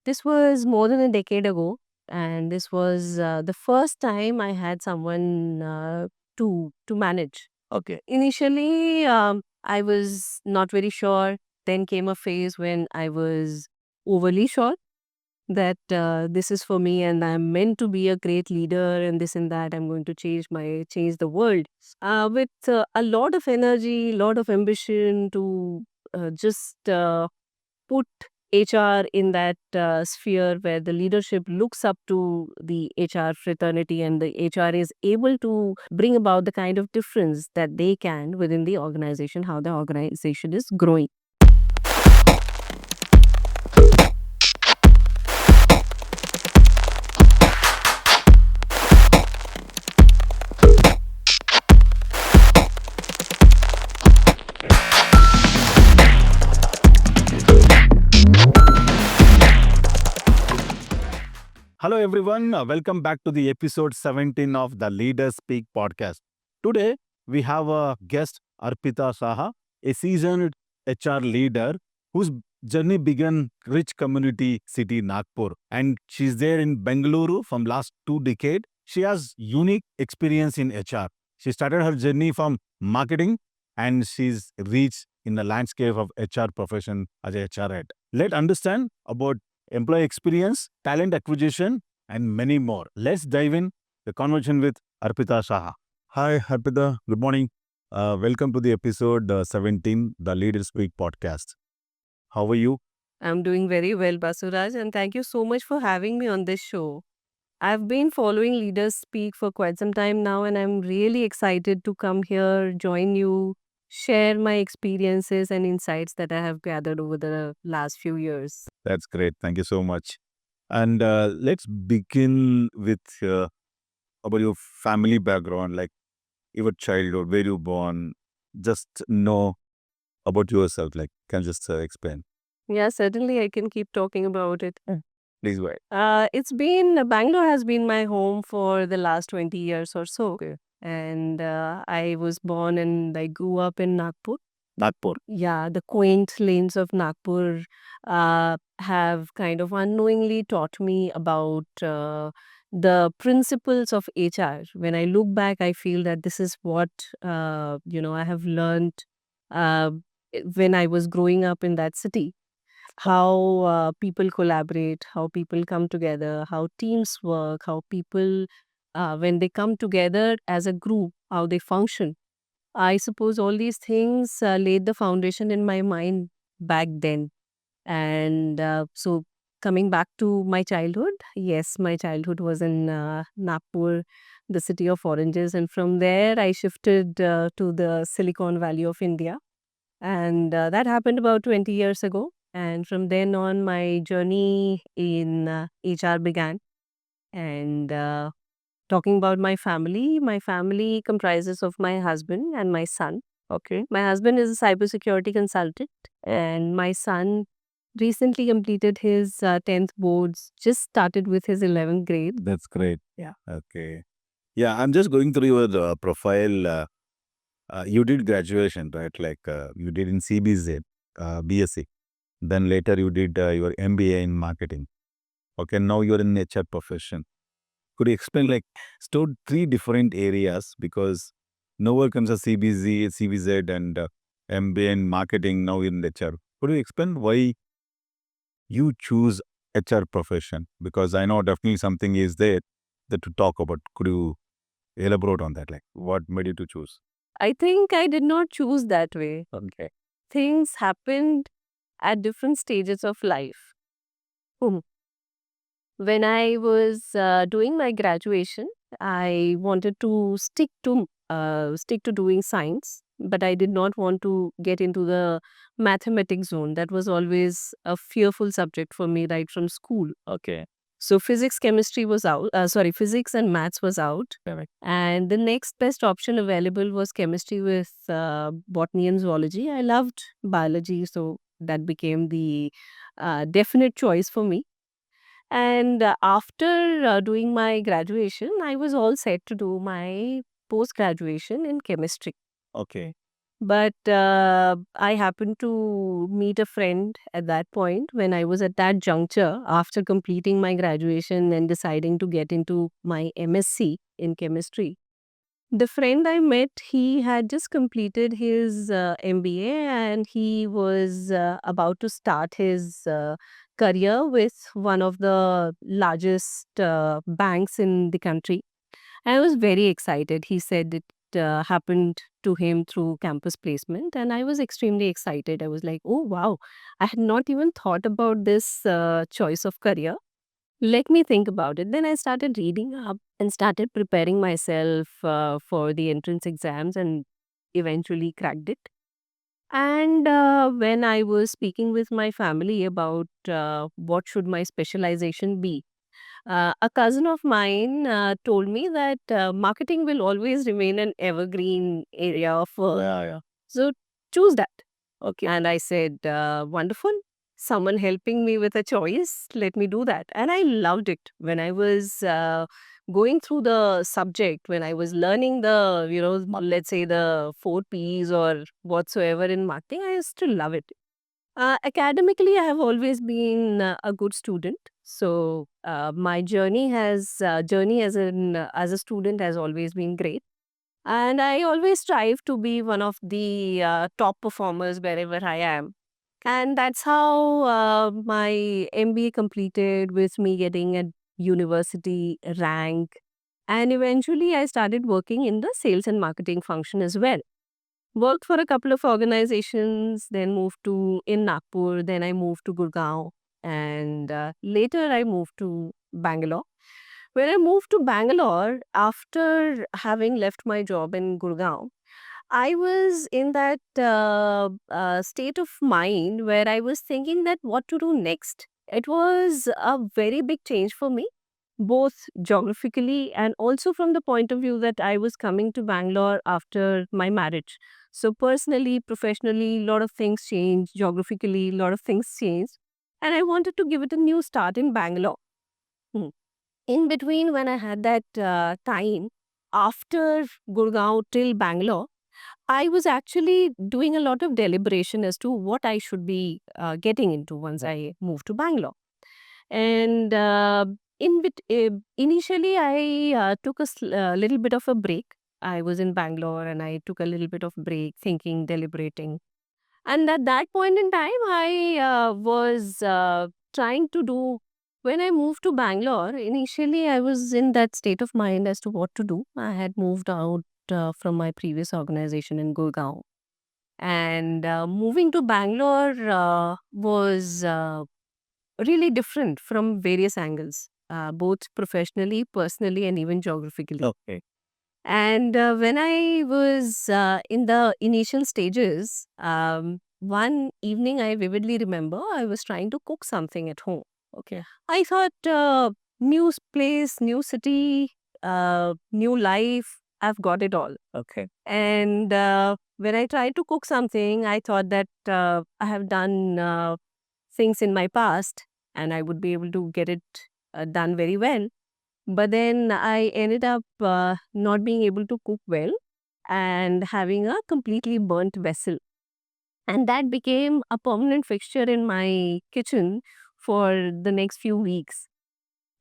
This was more than a decade ago, and this was the first time I had someone to manage. Okay. Initially, I was not very sure. Then came a phase when I was overly sure that this is for me and I'm meant to be a great leader and this and that. I'm going to change the world with a lot of energy, lot of ambition to just put HR in that sphere where the leadership looks up to the HR fraternity and the HR is able to bring about the kind of difference that they can within the organization, how the organization is growing. Hello, everyone. Welcome back to the episode 17 of the Leaders Speak podcast. Today, we have a guest, Arpita Saha, a seasoned HR leader whose journey began rich community city Nagpur. And she's there in Bengaluru from last 2 decades. She has unique experience in HR. She started her journey from marketing and she's reached in the landscape of HR profession as a HR head. Let's understand about employee experience, talent acquisition, and many more. Let's dive in the conversation with Arpita Saha. Hi, Arpita. Good morning. Welcome to the episode 17, the Leaders Speak podcast. How are you? I'm doing very well, Basuraj, and thank you so much for having me on this show. I've been following Leaders Speak for quite some time now, and I'm really excited to come here, join you, share my experiences and insights that I have gathered over the last few years. That's great. Thank you so much. And let's begin with about your family background, like your childhood, where you born. Just know about yourself. Like, can you just explain? Yeah, certainly I can keep talking about it. Please go ahead. It's been Bangalore has been my home for the last 20 years or so. Okay. And I was born and I grew up in Nagpur. Nagpur. Yeah, the quaint lanes of Nagpur have kind of unknowingly taught me about the principles of HR. When I look back, I feel that this is what I have learned uh, when I was growing up in that city. How people collaborate, how people come together, how teams work, how people when they come together as a group, how they function. I suppose all these things laid the foundation in my mind back then. And so, coming back to my childhood, yes, my childhood was in Nagpur, the city of oranges. And from there, I shifted to the Silicon Valley of India. And that happened about 20 years ago. And from then on, my journey in HR began. And talking about my family comprises of my husband and my son. Okay. My husband is a cybersecurity consultant, and my son recently completed his 10th boards, just started with his 11th grade. That's great. Yeah. Okay. Yeah, I'm just going through your profile. You did graduation, right? Like you did in CBZ, BSc. Then later you did your MBA in marketing. Okay, now you're in HR profession. Could you explain like stored three different areas because nowhere comes a CBZ, and MBA in marketing. Now in HR. Could you explain why you choose HR profession? Because I know definitely something is there that to talk about. Could you elaborate on that? Like what made you to choose? I think I did not choose that way. Okay. Things happened at different stages of life. Hmm. When I was doing my graduation, I wanted to stick to doing science, but I did not want to get into the mathematics zone. That was always a fearful subject for me right from school. Okay. So physics, chemistry was out. Physics and maths was out, Correct. and the next best option available was chemistry with botany and zoology. I loved biology, so that became the definite choice for me. And after doing my graduation, I was all set to do my post graduation in chemistry. Okay. But I happened to meet a friend at that point when I was at that juncture after completing my graduation and deciding to get into my MSc in chemistry. The friend I met, he had just completed his MBA and he was about to start his career with one of the largest banks in the country. I was very excited. He said it happened to him through campus placement, and I was extremely excited. I was like, oh, wow, I had not even thought about this choice of career. Let me think about it. Then I started reading up and started preparing myself for the entrance exams and eventually cracked it. And when I was speaking with my family about what should my specialization be, a cousin of mine told me that marketing will always remain an evergreen area of work. Yeah. So choose that. Okay. And I said, wonderful. Someone helping me with a choice. Let me do that. And I loved it. When I was going through the subject, when I was learning the, let's say the 4 Ps or whatsoever in marketing, I used to love it. Academically, I have always been a good student. So my journey as a student has always been great, and I always strive to be one of the top performers wherever I am. And that's how my MBA completed with me getting a university rank, and eventually I started working in the sales and marketing function as well. Worked for a couple of organizations, then moved to in Nagpur, then I moved to Gurgaon, and later I moved to Bangalore. When I moved to Bangalore, after having left my job in Gurgaon, I was in that state of mind where I was thinking that what to do next. It was a very big change for me, both geographically and also from the point of view that I was coming to Bangalore after my marriage. So, personally, professionally, a lot of things changed. Geographically, a lot of things changed. And I wanted to give it a new start in Bangalore. Hmm. In between, when I had that time after Gurgaon till Bangalore, I was actually doing a lot of deliberation as to what I should be getting into once I moved to Bangalore. And initially, I took a little bit of a break. I was in Bangalore and I took a little bit of break, thinking, deliberating. And at that point in time, I was trying to do. When I moved to Bangalore, initially I was in that state of mind as to what to do. I had moved out from my previous organization in Gurgaon. And moving to Bangalore was really different from various angles, both professionally, personally, and even geographically. Okay. And when I was in the initial stages, one evening I vividly remember I was trying to cook something at home. Okay. I thought, new place, new city, new life, I've got it all. Okay. And when I tried to cook something, I thought that I have done things in my past and I would be able to get it done very well. But then I ended up not being able to cook well and having a completely burnt vessel. And that became a permanent fixture in my kitchen for the next few weeks.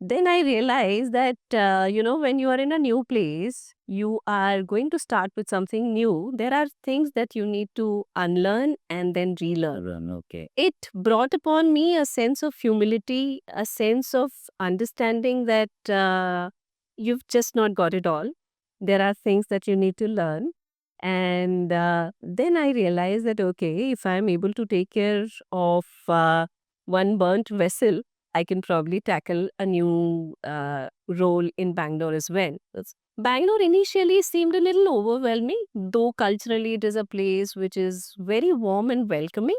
Then I realized that, when you are in a new place, you are going to start with something new. There are things that you need to unlearn and then relearn. Okay. It brought upon me a sense of humility, a sense of understanding that you've just not got it all. There are things that you need to learn. And then I realized that, okay, if I'm able to take care of one burnt vessel, I can probably tackle a new role in Bangalore as well. Bangalore initially seemed a little overwhelming, though culturally it is a place which is very warm and welcoming.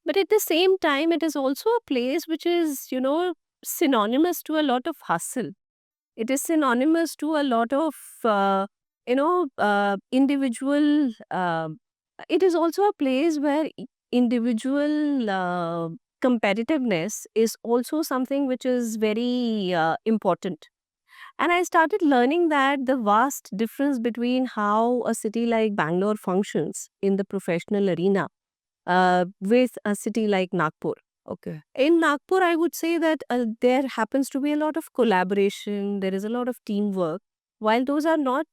But at the same time, it is also a place which is, synonymous to a lot of hustle. It is synonymous to a lot of, individual. It is also a place where individual competitiveness is also something which is very important. And I started learning that the vast difference between how a city like Bangalore functions in the professional arena with a city like Nagpur. Okay. In Nagpur, I would say that there happens to be a lot of collaboration, there is a lot of teamwork. While those are not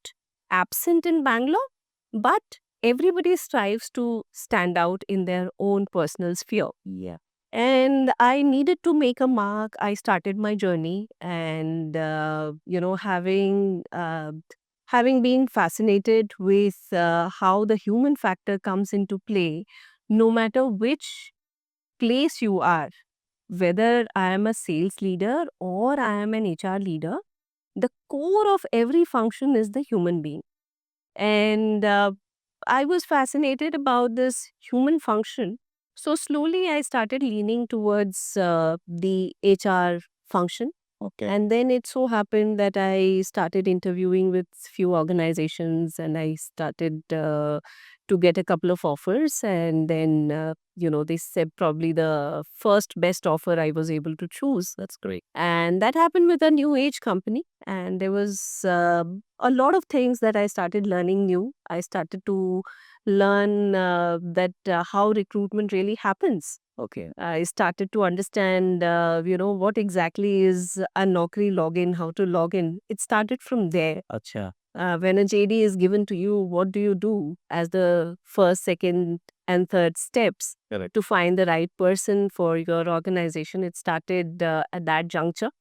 absent in Bangalore, but everybody strives to stand out in their own personal sphere. Yeah. And I needed to make a mark. I started my journey, and having been fascinated with how the human factor comes into play, no matter which place you are, whether I am a sales leader or I am an HR leader, the core of every function is the human being. And I was fascinated about this human function. So slowly I started leaning towards the HR function. Okay. And then it so happened that I started interviewing with few organizations, and I started to get a couple of offers. And then, they said probably the first best offer I was able to choose. That's great. And that happened with a new age company. And there was a lot of things that I started learning new. I started to learn that how recruitment really happens. Okay. I started to understand, what exactly is a Naukri login, how to log in. It started from there. Acha. When a JD is given to you, what do you do as the first, second, and third steps? Correct. To find the right person for your organization? It started at that juncture.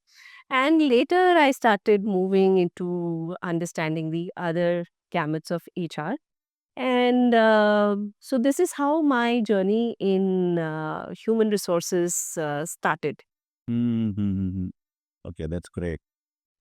And later, I started moving into understanding the other gamuts of HR. And so, this is how my journey in human resources started. Mm-hmm. Okay, that's great.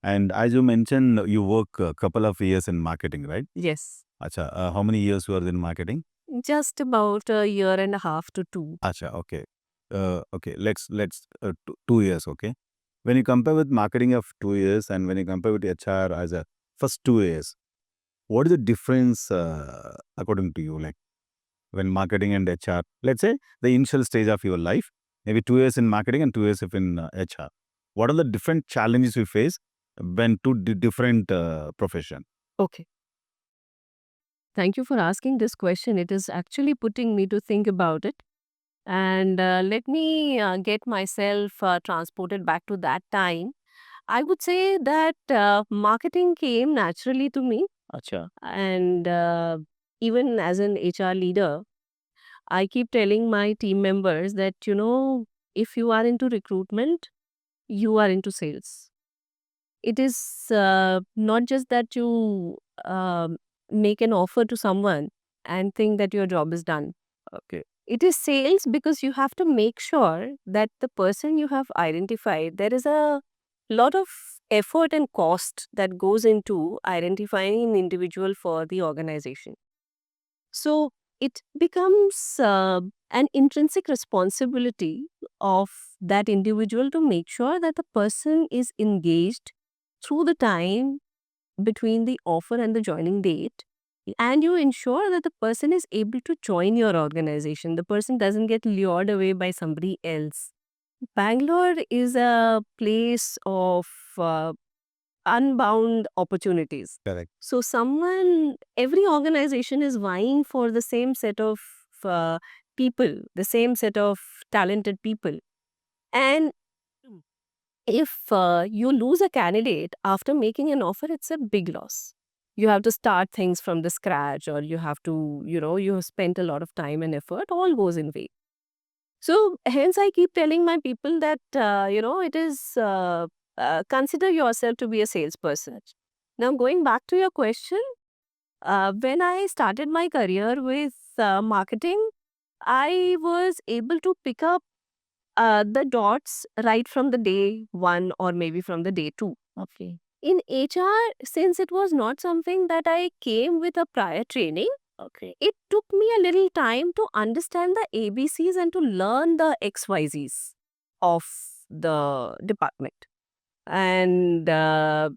And as you mentioned, you work a couple of years in marketing, right? Yes. Acha, how many years you are in marketing? Just about a year and a half to two. Acha, okay. Okay, let's 2 years, okay. When you compare with marketing of 2 years and when you compare with HR as a first 2 years, what is the difference according to you? Like when marketing and HR, let's say the initial stage of your life, maybe 2 years in marketing and 2 years in HR. What are the different challenges you face when two different profession? Okay. Thank you for asking this question. It is actually putting me to think about it. And let me get myself transported back to that time. I would say that marketing came naturally to me. Acha. And even as an HR leader, I keep telling my team members that, if you are into recruitment, you are into sales. It is not just that you make an offer to someone and think that your job is done. Okay. It is sales because you have to make sure that the person you have identified, there is a lot of effort and cost that goes into identifying an individual for the organization. So it becomes an intrinsic responsibility of that individual to make sure that the person is engaged through the time between the offer and the joining date. And you ensure that the person is able to join your organization. The person doesn't get lured away by somebody else. Bangalore is a place of uh, unbound opportunities. Correct. So, every organization is vying for the same set of uh, people, the same set of talented people. And if you lose a candidate after making an offer, it's a big loss. You have to start things from the scratch, or you have to, you have spent a lot of time and effort, all goes in vain. So, hence, I keep telling my people that, it is consider yourself to be a salesperson. Now, going back to your question, when I started my career with marketing, I was able to pick up the dots right from the day one or maybe from the day two. Okay. In HR, since it was not something that I came with a prior training, okay, it took me a little time to understand the ABCs and to learn the XYZs of the department. And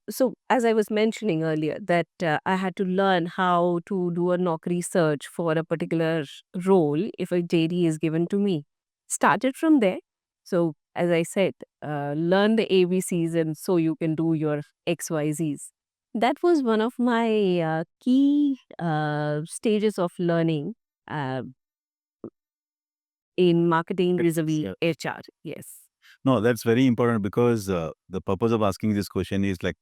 so, as I was mentioning earlier, that I had to learn how to do a Naukri search for a particular role if a JD is given to me. Started from there. So, as I said, learn the ABCs and so you can do your XYZs. That was one of my key stages of learning uh, in marketing vis-a-vis Yeah. HR. Yes. No, that's very important because the purpose of asking this question is like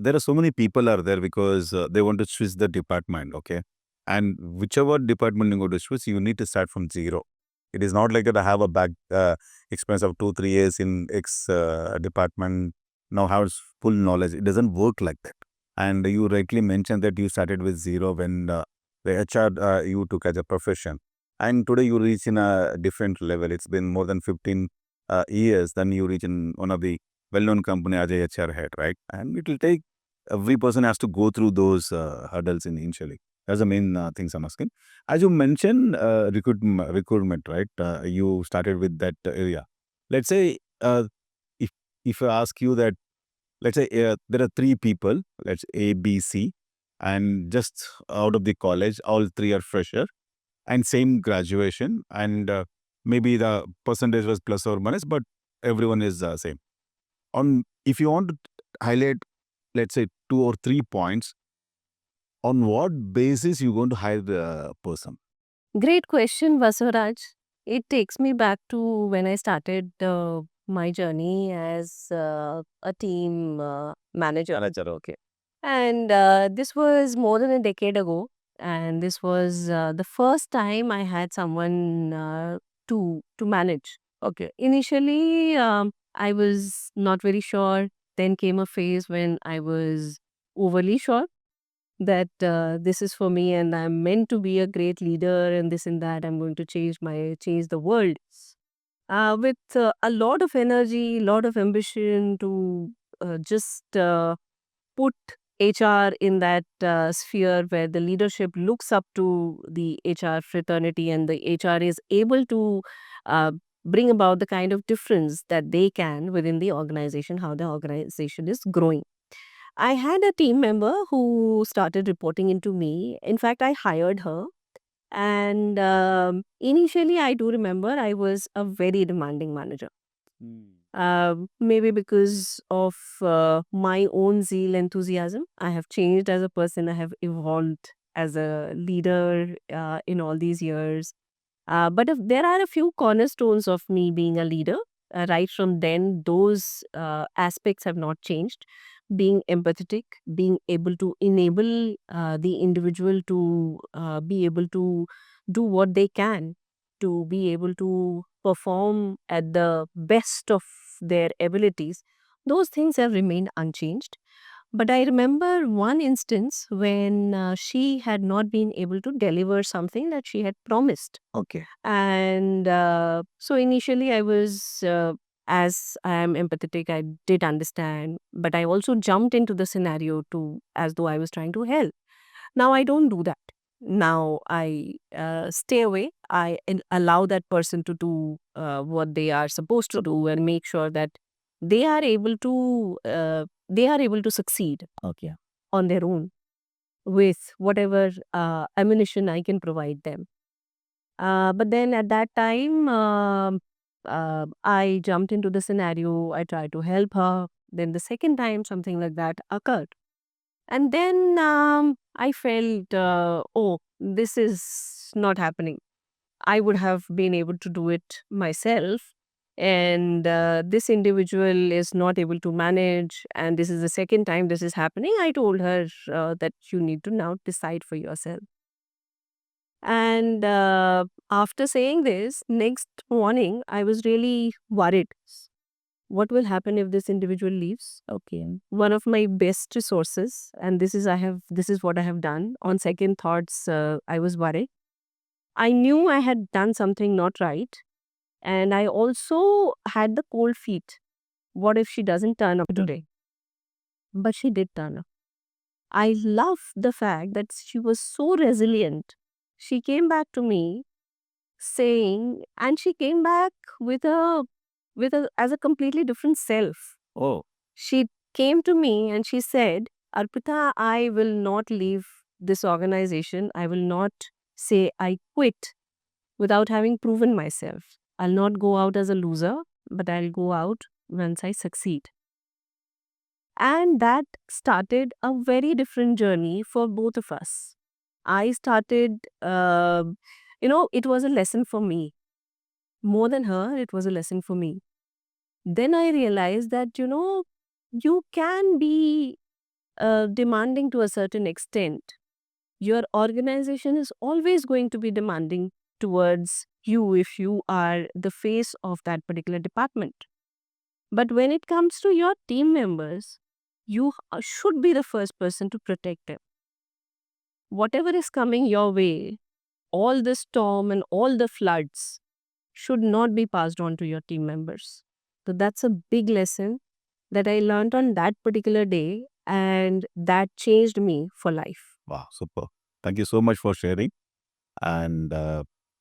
there are so many people are there because they want to switch the department, okay? And whichever department you go to switch, you need to start from zero. It is not like that I have a back experience of 2 3 years in X department, now have full knowledge. It doesn't work like that. And you rightly mentioned that you started with zero when the HR you took as a profession. And today you reach in a different level. It's been more than 15 years, then you reach in one of the well-known company as a HR head, right? And it will take every person has to go through those hurdles initially. That's the main things I'm asking. As you mentioned, recruitment, right? You started with that area. Let's say if if I ask you that, let's say there are three people, let's A, B, C, and just out of the college, all three are fresher and same graduation, and maybe the percentage was plus or minus, but everyone is same. On if you want to highlight, let's say 2 or 3 points, on what basis you going to hire the person? Great question, Vasuraj. It takes me back to when I started my journey as a team manager. Manager, okay. And this was more than a decade ago. And this was the first time I had someone to manage. Okay. Initially, I was not very sure. Then came a phase when I was overly sure that this is for me and I'm meant to be a great leader and this and that. I'm going to change the world. With a lot of energy, lot of ambition to just put HR in that sphere where the leadership looks up to the HR fraternity and the HR is able to uh, bring about the kind of difference that they can within the organization, how the organization is growing. I had a team member who started reporting into me. In fact, I hired her. And initially, I do remember I was a very demanding manager. Mm. Maybe because of my own zeal, enthusiasm. I have changed as a person. I have evolved as a leader in all these years. But if there are a few cornerstones of me being a leader. Right from then, those aspects have not changed. Being empathetic, being able to enable the individual to be able to do what they can, to be able to perform at the best of their abilities, those things have remained unchanged. But I remember one instance when she had not been able to deliver something that she had promised. Okay. And so initially, I was, as I am empathetic, I did understand, but I also jumped into the scenario to as though I was trying to help. Now I don't do that. Now I stay away. Allow that person to do what they are supposed to do and make sure that they are able to succeed. Okay. On their own with whatever ammunition I can provide them. But then at that time, I jumped into the scenario. I tried to help her. Then the second time, something like that occurred. And then I felt, oh, this is not happening. I would have been able to do it myself. And this individual is not able to manage. And this is the second time this is happening. I told her that you need to now decide for yourself. And after saying this, next morning, I was really worried. What will happen if this individual leaves? Okay. One of my best resources, and this is what I have done. On second thoughts, I was worried. I knew I had done something not right. And I also had the cold feet. What if she doesn't turn up today? But she did turn up. I love the fact that she was so resilient. She came back to me saying, and she came back with a as a completely different self. Oh, She came to me and she said, Arpita, I will not leave this organization. I will not say I quit without having proven myself. I'll not go out as a loser. but I'll go out once I succeed. And that started a very different journey for both of us. I started, it was a lesson for me. More than her, it was a lesson for me. Then I realized that, you can be demanding to a certain extent. Your organization is always going to be demanding towards you if you are the face of that particular department. But when it comes to your team members, you should be the first person to protect them. Whatever is coming your way, all the storm and all the floods should not be passed on to your team members. So that's a big lesson that I learned on that particular day, and that changed me for life. Wow, super. Thank you so much for sharing. And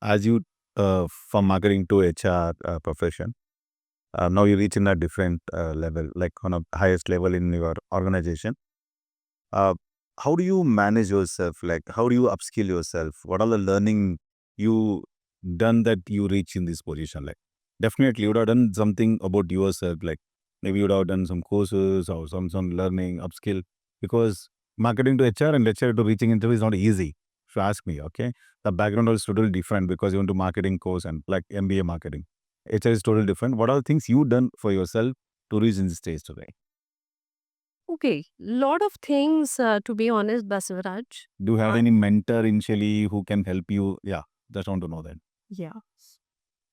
as you from marketing to HR profession, now you reach in a different level, like on a highest level in your organization. Uh, how do you manage yourself? Like, how do you upskill yourself? What are the learning you done that you reach in this position? Like, definitely you would have done something about yourself. Like, maybe you would have done some courses or some learning upskill, because marketing to HR and HR to reaching interview is not easy. If you ask me, okay, the background is totally different because you went to marketing course and like MBA marketing. HR is totally different. What are the things you done for yourself to reach in this stage today? Okay, lot of things, to be honest, Basavaraj. Do you have any mentor initially who can help you? Yeah, just want to know that. Yeah.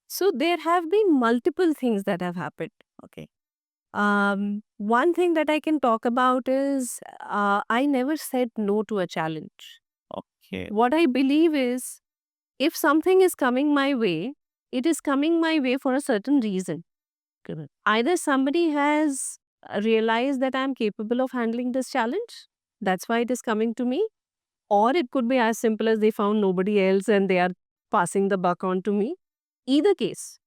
So there have been multiple things that have happened. Okay. One thing that I can talk about is I never said no to a challenge. Okay. What I believe is if something is coming my way, it is coming my way for a certain reason. Correct. Either somebody has realized that I'm capable of handling this challenge, that's why it is coming to me, or it could be as simple as they found nobody else and they are passing the buck on to me. Either case,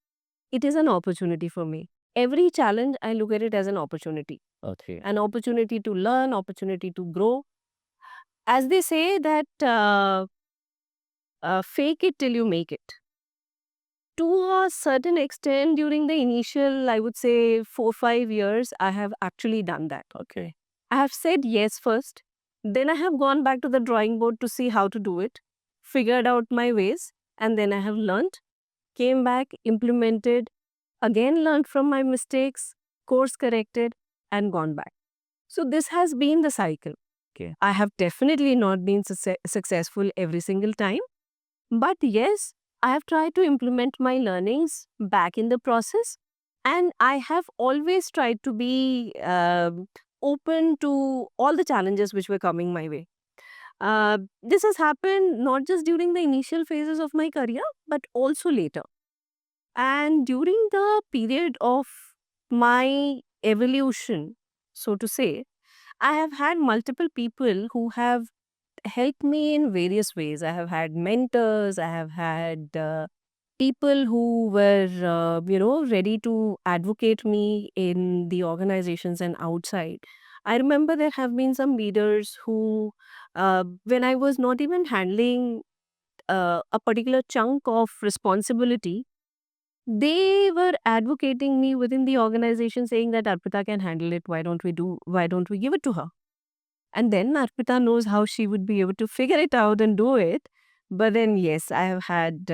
it is an opportunity for me. Every challenge, I look at it as an opportunity. Okay. An opportunity to learn, opportunity to grow. As they say that fake it till you make it. To a certain extent, during the initial, I would say 4 5 years, I have actually done that. Okay. I have said yes first. Then I have gone back to the drawing board to see how to do it, figured out my ways, and then I have learned, came back, implemented, again learned from my mistakes, course corrected, and gone back. So this has been the cycle. Okay. I have definitely not been successful every single time, but yes, I have tried to implement my learnings back in the process, and I have always tried to be open to all the challenges which were coming my way. This has happened not just during the initial phases of my career, but also later. And during the period of my evolution, so to say, I have had multiple people who have helped me in various ways. I have had mentors, I have had people who were, ready to advocate me in the organizations and outside. I remember there have been some leaders who, when I was not even handling a particular chunk of responsibility, they were advocating me within the organization saying that Arpita can handle it. Why don't we give it to her? And then Arpita knows how she would be able to figure it out and do it. But then, yes, I have had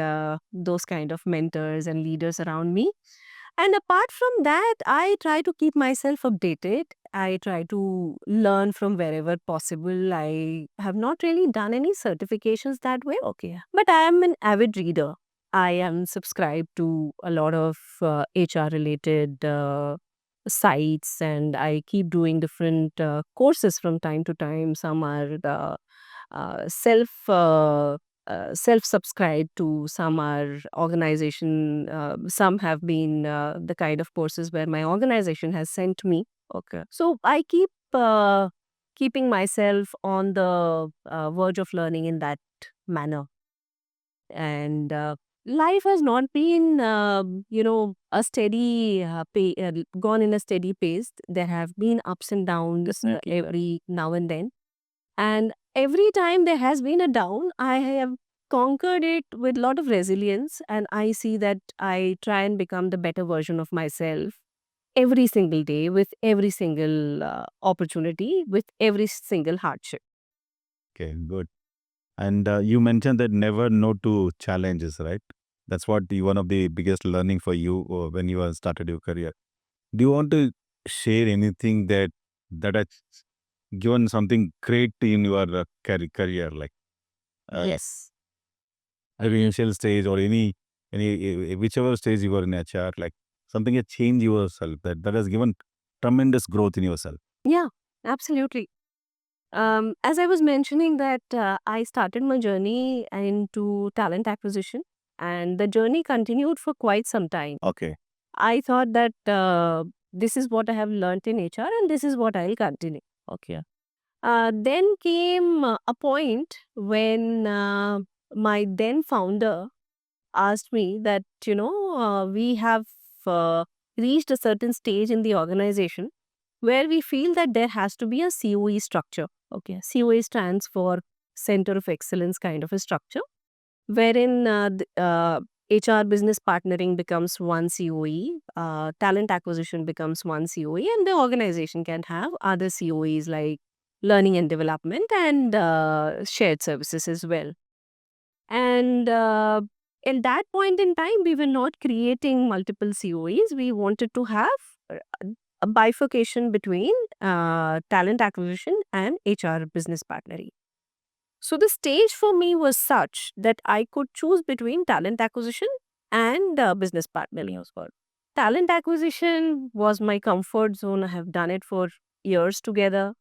those kind of mentors and leaders around me. And apart from that, I try to keep myself updated. I try to learn from wherever possible. I have not really done any certifications that way. Okay. But I am an avid reader. I am subscribed to a lot of HR related sites, and I keep doing different courses from time to time. Some are uh, self uh, self subscribed to, some are organization, some have been the kind of courses where my organization has sent me. Okay. So I keep keeping myself on the verge of learning in that manner. And life has not been a steady gone in a steady pace. There have been ups and downs Definitely. every now and then, and every time there has been a down, I have conquered it with a lot of resilience, and I see that I try and become the better version of myself every single day, with every single opportunity, with every single hardship. Okay, good. And you mentioned that never no to challenges, right? That's what one of the biggest learning for you when you started your career. Do you want to share anything that has given something great in your career, like uh, Yes. at the initial stage or any whichever stage you were in HR, like something that changed yourself that has given tremendous growth in yourself. Yeah, absolutely. As I was mentioning that I started my journey into talent acquisition, and the journey continued for quite some time. Okay, I thought that this is what I have learned in HR and this is what I'll continue. okay, Then came a point when my then founder asked me that, we have uh, reached a certain stage in the organization where we feel that there has to be a COE structure. Okay, COE stands for Center of Excellence kind of a structure, wherein HR business partnering becomes one COE, talent acquisition becomes one COE, and the organization can have other COEs like learning and development and shared services as well. And at that point in time, we were not creating multiple COEs. We wanted to have uh, a bifurcation between talent acquisition and HR business partnering. So the stage for me was such that I could choose between talent acquisition and business partnering as well. Talent acquisition was my comfort zone. I have done it for years together.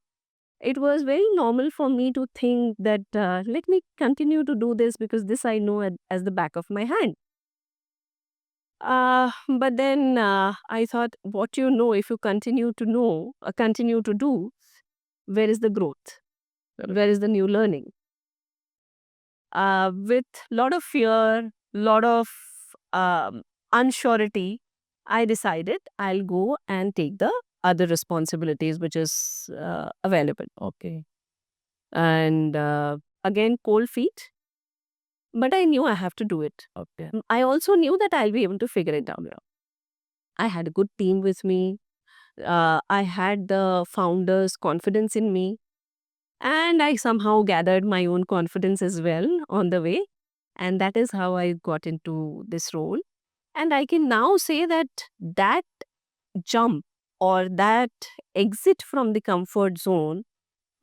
It was very normal for me to think that let me continue to do this because this I know as the back of my hand. But then I thought, what you know, if you continue to do, where is the growth? Where is the new learning? With lot of fear, lot of unsurety, I decided I'll go and take the other responsibilities which is available. Okay. And again, cold feet, but I knew I have to do it. Okay. I also knew that I'll be able to figure it out. I had a good team with me. I had the founder's confidence in me. And I somehow gathered my own confidence as well on the way. And that is how I got into this role. And I can now say that that jump or that exit from the comfort zone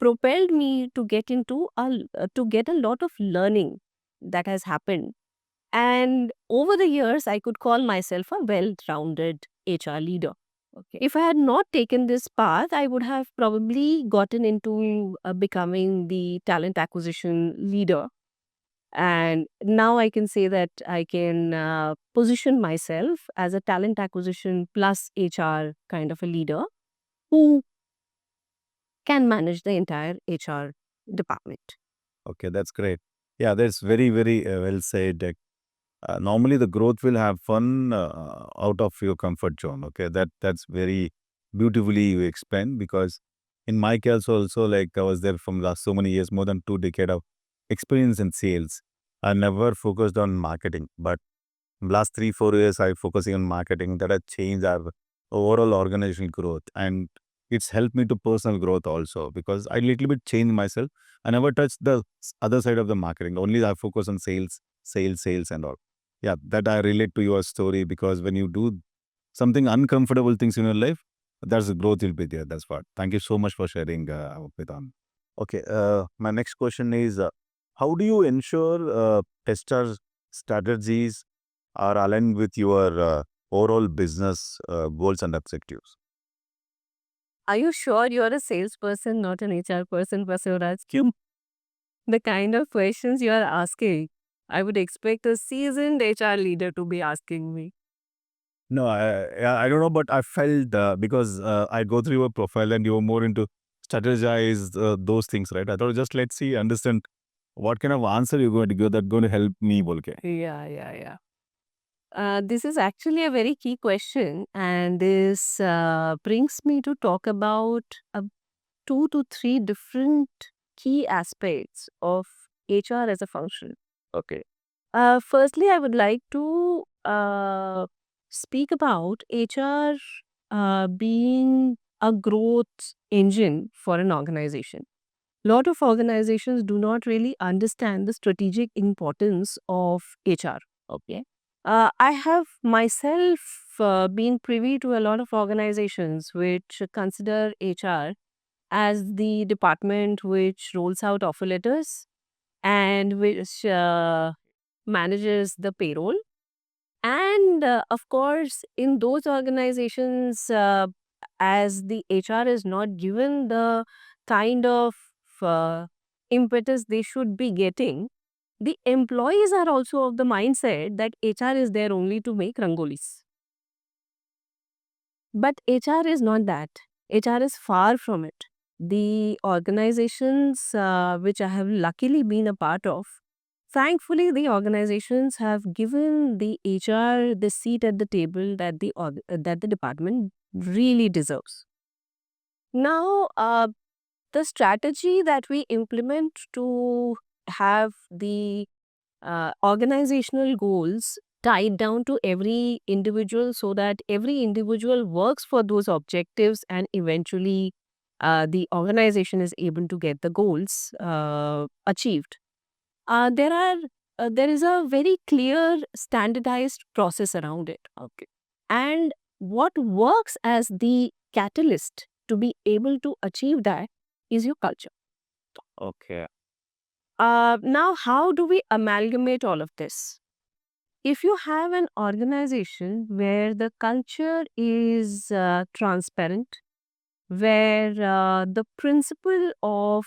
propelled me to to get a lot of learning that has happened. And over the years, I could call myself a well-rounded HR leader. Okay. If I had not taken this path, I would have probably gotten into becoming the talent acquisition leader. And now I can say that I can position myself as a talent acquisition plus HR kind of a leader who can manage the entire HR department. okay, that's great. Yeah, that's very well said. Normally, the growth will have fun out of your comfort zone. Okay, that's very beautifully you explained. Because in my case also, like I was there from last so many years, more than 2 decades of experience in sales. I never focused on marketing, but last 3 4 years I focusing on marketing. That has changed our overall organizational growth, and it's helped me to personal growth also, because I little bit changed myself. I never touched the other side of the marketing. Only I focus on sales and all. Yeah, that I relate to your story, because when you do something uncomfortable things in your life, that's the growth will be there. That's what. Thank you so much for sharing, Pitan. Okay, my next question is, how do you ensure tester strategies are aligned with your overall business goals and objectives? Are you sure you're a salesperson, not an HR person, Basuraj? The kind of questions you are asking, I would expect a seasoned HR leader to be asking me. No, I don't know, but I felt because I go through your profile and you're more into strategize those things, right? I thought just let's see, understand what kind of answer you're going to give that going to help me, Bolke. Yeah. This is actually a very key question, and this brings me to talk about 2 to 3 different key aspects of HR as a function. Okay. Firstly, I would like to speak about HR being a growth engine for an organization. Lot of organizations do not really understand the strategic importance of HR. Okay. I have myself been privy to a lot of organizations which consider HR as the department which rolls out offer letters and which manages the payroll. And of course, in those organizations, as the HR is not given the kind of uh, impetus they should be getting, the employees are also of the mindset that HR is there only to make rangolis. But HR is not that. HR is far from it. The organizations which I have luckily been a part of, thankfully, the organizations have given the HR the seat at the table that that the department really deserves. Now, the strategy that we implement to have the organizational goals tied down to every individual so that every individual works for those objectives and eventually the organization is able to get the goals achieved. There are there is a very clear standardized process around it. Okay. And what works as the catalyst to be able to achieve that is your culture. Okay. Now, how do we amalgamate all of this? If you have an organization where the culture is transparent, where the principle of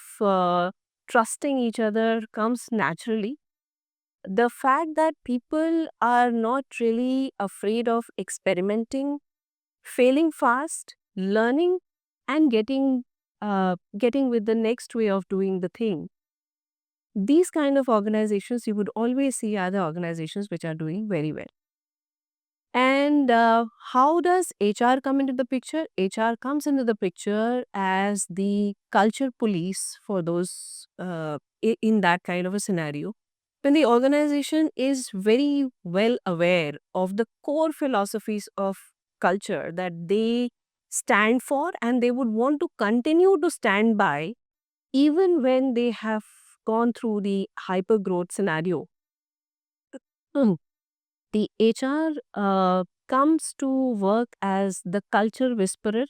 trusting each other comes naturally, the fact that people are not really afraid of experimenting, failing fast, learning, and getting with the next way of doing the thing. These kind of organizations you would always see are the organizations which are doing very well. And how does HR come into the picture? HR comes into the picture as the culture police for those in that kind of a scenario. When the organization is very well aware of the core philosophies of culture that they stand for and they would want to continue to stand by even when they have gone through the hyper growth scenario. The HR comes to work as the culture whisperer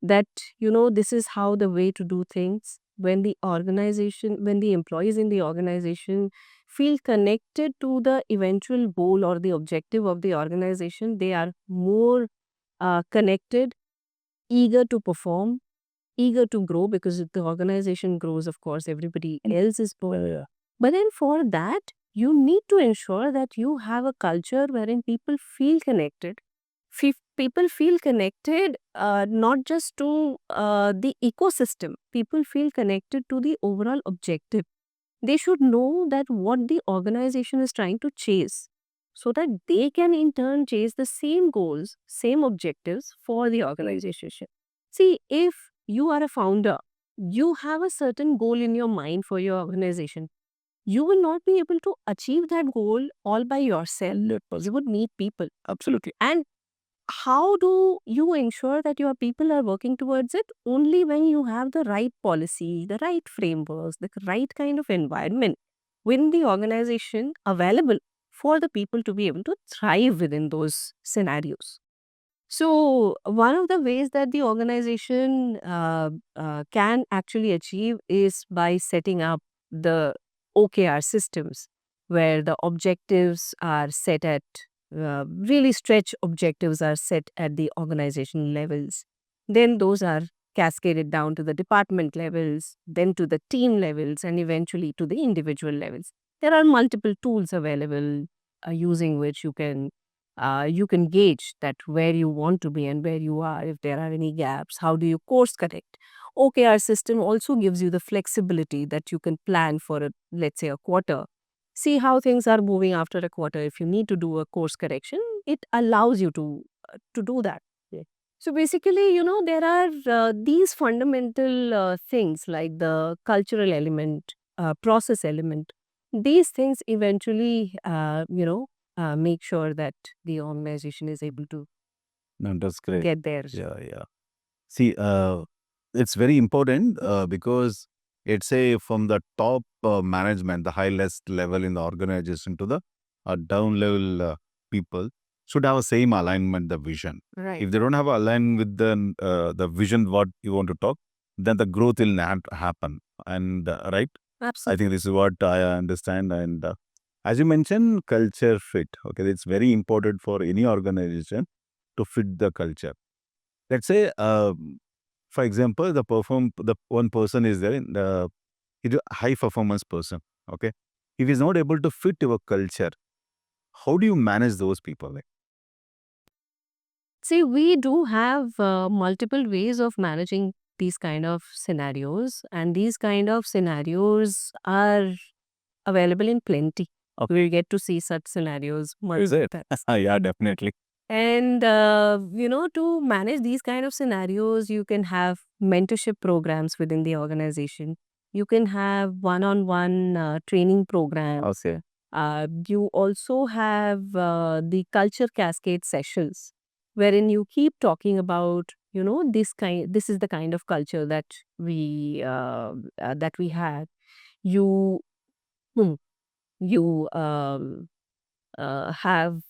that, this is how the way to do things. When the employees in the organization feel connected to the eventual goal or the objective of the organization, they are more connected, eager to perform, eager to grow because if the organization grows, of course, everybody else is growing. But then for that, you need to ensure that you have a culture wherein people feel connected. People feel connected not just to the ecosystem, people feel connected to the overall objective. They should know that what the organization is trying to chase so that they can in turn chase the same goals, same objectives for the organization. See, if you are a founder, you have a certain goal in your mind for your organization. You will not be able to achieve that goal all by yourself. You would need people. Absolutely. And how do you ensure that your people are working towards it? Only when you have the right policy, the right frameworks, the right kind of environment within the organization available for the people to be able to thrive within those scenarios. So, one of the ways that the organization can actually achieve is by setting up the OKR systems, where the objectives are set at really stretch objectives are set at the organization levels. Then those are cascaded down to the department levels, then to the team levels, and eventually to the individual levels. There are multiple tools available using which you can gauge that where you want to be and where you are, if there are any gaps, how do you course correct. OKR system also gives you the flexibility that you can plan for let's say a quarter, see how things are moving after a quarter. If you need to do a course correction, it allows you to do that. Yeah. So basically, there are these fundamental things like the cultural element, process element, these things eventually, make sure that the organization is able to No, that's great. get there. Yeah, yeah. See, it's very important because it's a from the top management, the highest level in the organization to the down level people should have the same alignment, the vision. Right. If they don't have aligned with the vision what you want to talk, then the growth will not happen. And right, I Absolutely. think this is what I understand. And as you mentioned, culture fit. Okay, it's very important for any organization to fit the culture. Let's say, for example, the one person is there in the he's a high performance person. Okay, if he's not able to fit your culture, how do you manage those people? Like, See, we do have multiple ways of managing these kind of scenarios, and these kind of scenarios are available in plenty. okay, We get to see such scenarios is multiple it? times. Yeah, definitely. And, to manage these kind of scenarios, you can have mentorship programs within the organization. You can have one-on-one training programs. Okay. You also have the culture cascade sessions, wherein you keep talking about, this is the kind of culture that we have. You, hmm, you have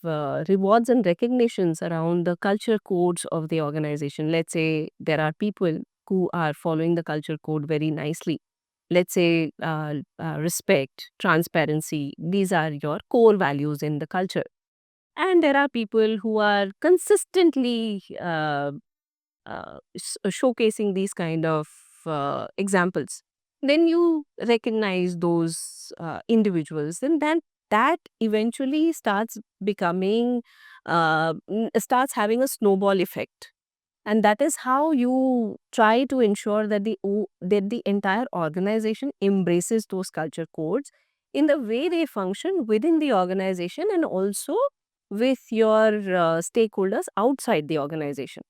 rewards and recognitions around the culture codes of the organization. Let's say there are people who are following the culture code very nicely. Let's say respect, transparency, these are your core values in the culture. And there are people who are consistently showcasing these kind of examples. Then you recognize those individuals, and then that eventually starts becoming starts having a snowball effect, and that is how you try to ensure that the entire organization embraces those culture codes in the way they function within the organization, and also with your stakeholders outside the organization.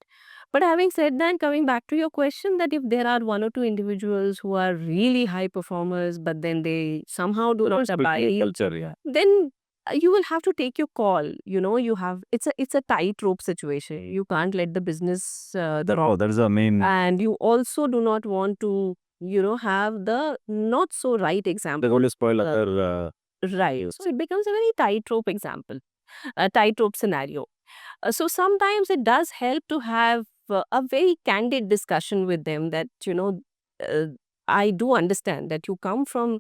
But having said that, coming back to your question, that if there are one or two individuals who are really high performers, but then they somehow do not abide, Culture, yeah. then you will have to take your call. It's a tightrope situation. You can't let the business drop, That is the main. and you also do not want to have the not so right They're example. going to spoil Uh, other. right. So it becomes a very tightrope example, a tightrope scenario. So sometimes it does help to have a very candid discussion with them that, uh, I do understand that you come from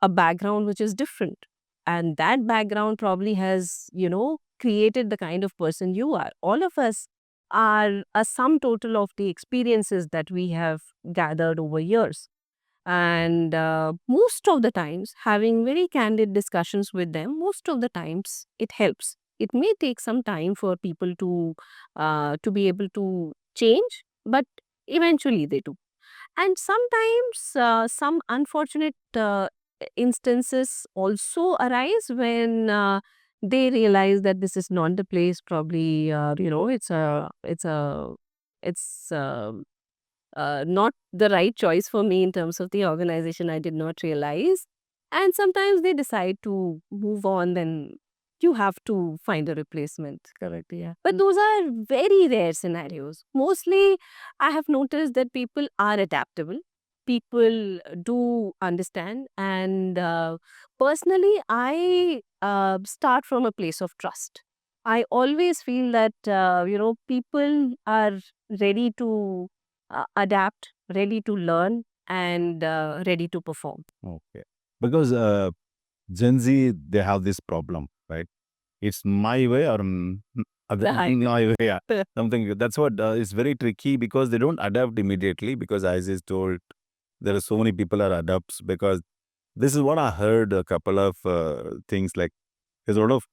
a background which is different. And that background probably has, created the kind of person you are. All of us are a sum total of the experiences that we have gathered over years. And most of the times, having very candid discussions with them, most of the times it helps. It may take some time for people to be able to change, but eventually they do. And sometimes some unfortunate instances also arise when they realize that this is not the place. Probably, it's not the right choice for me in terms of the organization. I did not realize. And sometimes they decide to move on, then you have to find a replacement. Correct. Yeah. But those are very rare scenarios. Mostly, I have noticed that people are adaptable. People do understand. And personally, I start from a place of trust. I always feel that, people are ready to adapt, ready to learn, and ready to perform. Okay. Because Gen Z, they have this problem, right? It's my way or Right. my way. Yeah. Something that's what is very tricky because they don't adapt immediately. Because as is told, there are so many people are adapts because this is what I heard a couple of things like there's a lot of,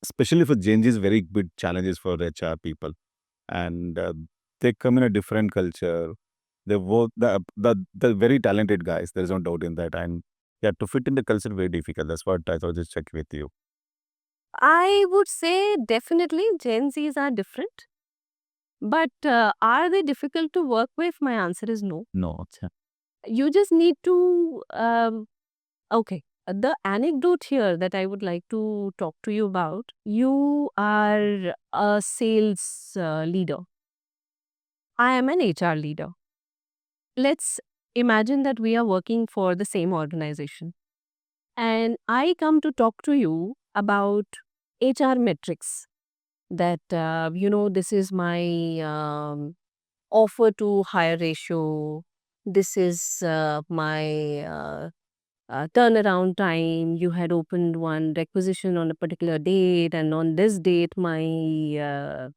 especially for Gen Z, is very big challenges for HR people. And they come in a different culture. They work the very talented guys. There's no doubt in that. And yeah, to fit in the culture very difficult. That's what I thought just check with you. I would say definitely Gen Zs are different, but are they difficult to work with? My answer is no. No. You just need to, okay, The anecdote here that I would like to talk to you about, you are a sales leader. I am an HR leader. Let's imagine that we are working for the same organization. And I come to talk to you about HR metrics that, this is my offer to hire ratio. This is my turnaround time. You had opened one requisition on a particular date, and on this date, my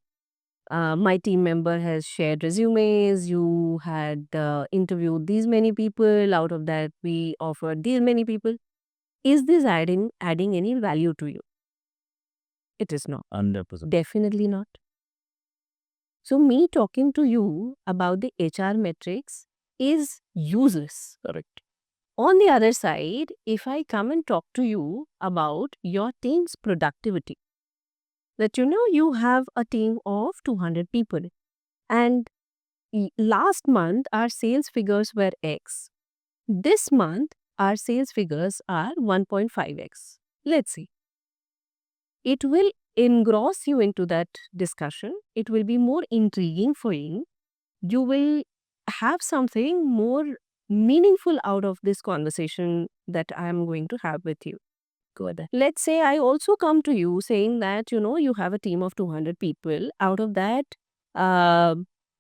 team member has shared resumes. You had interviewed these many people. Out of that, we offered these many people. Is this adding any value to you? It is not. 100%. Definitely not. So me talking to you about the HR metrics is useless. Correct. On the other side, if I come and talk to you about your team's productivity, that you have a team of 200 people, and last month our sales figures were X. This month our sales figures are 1.5x. Let's see. It will engross you into that discussion. It will be more intriguing for you. You will have something more meaningful out of this conversation that I am going to have with you. Good. Let's say I also come to you saying that, you have a team of 200 people. Out of that, uh,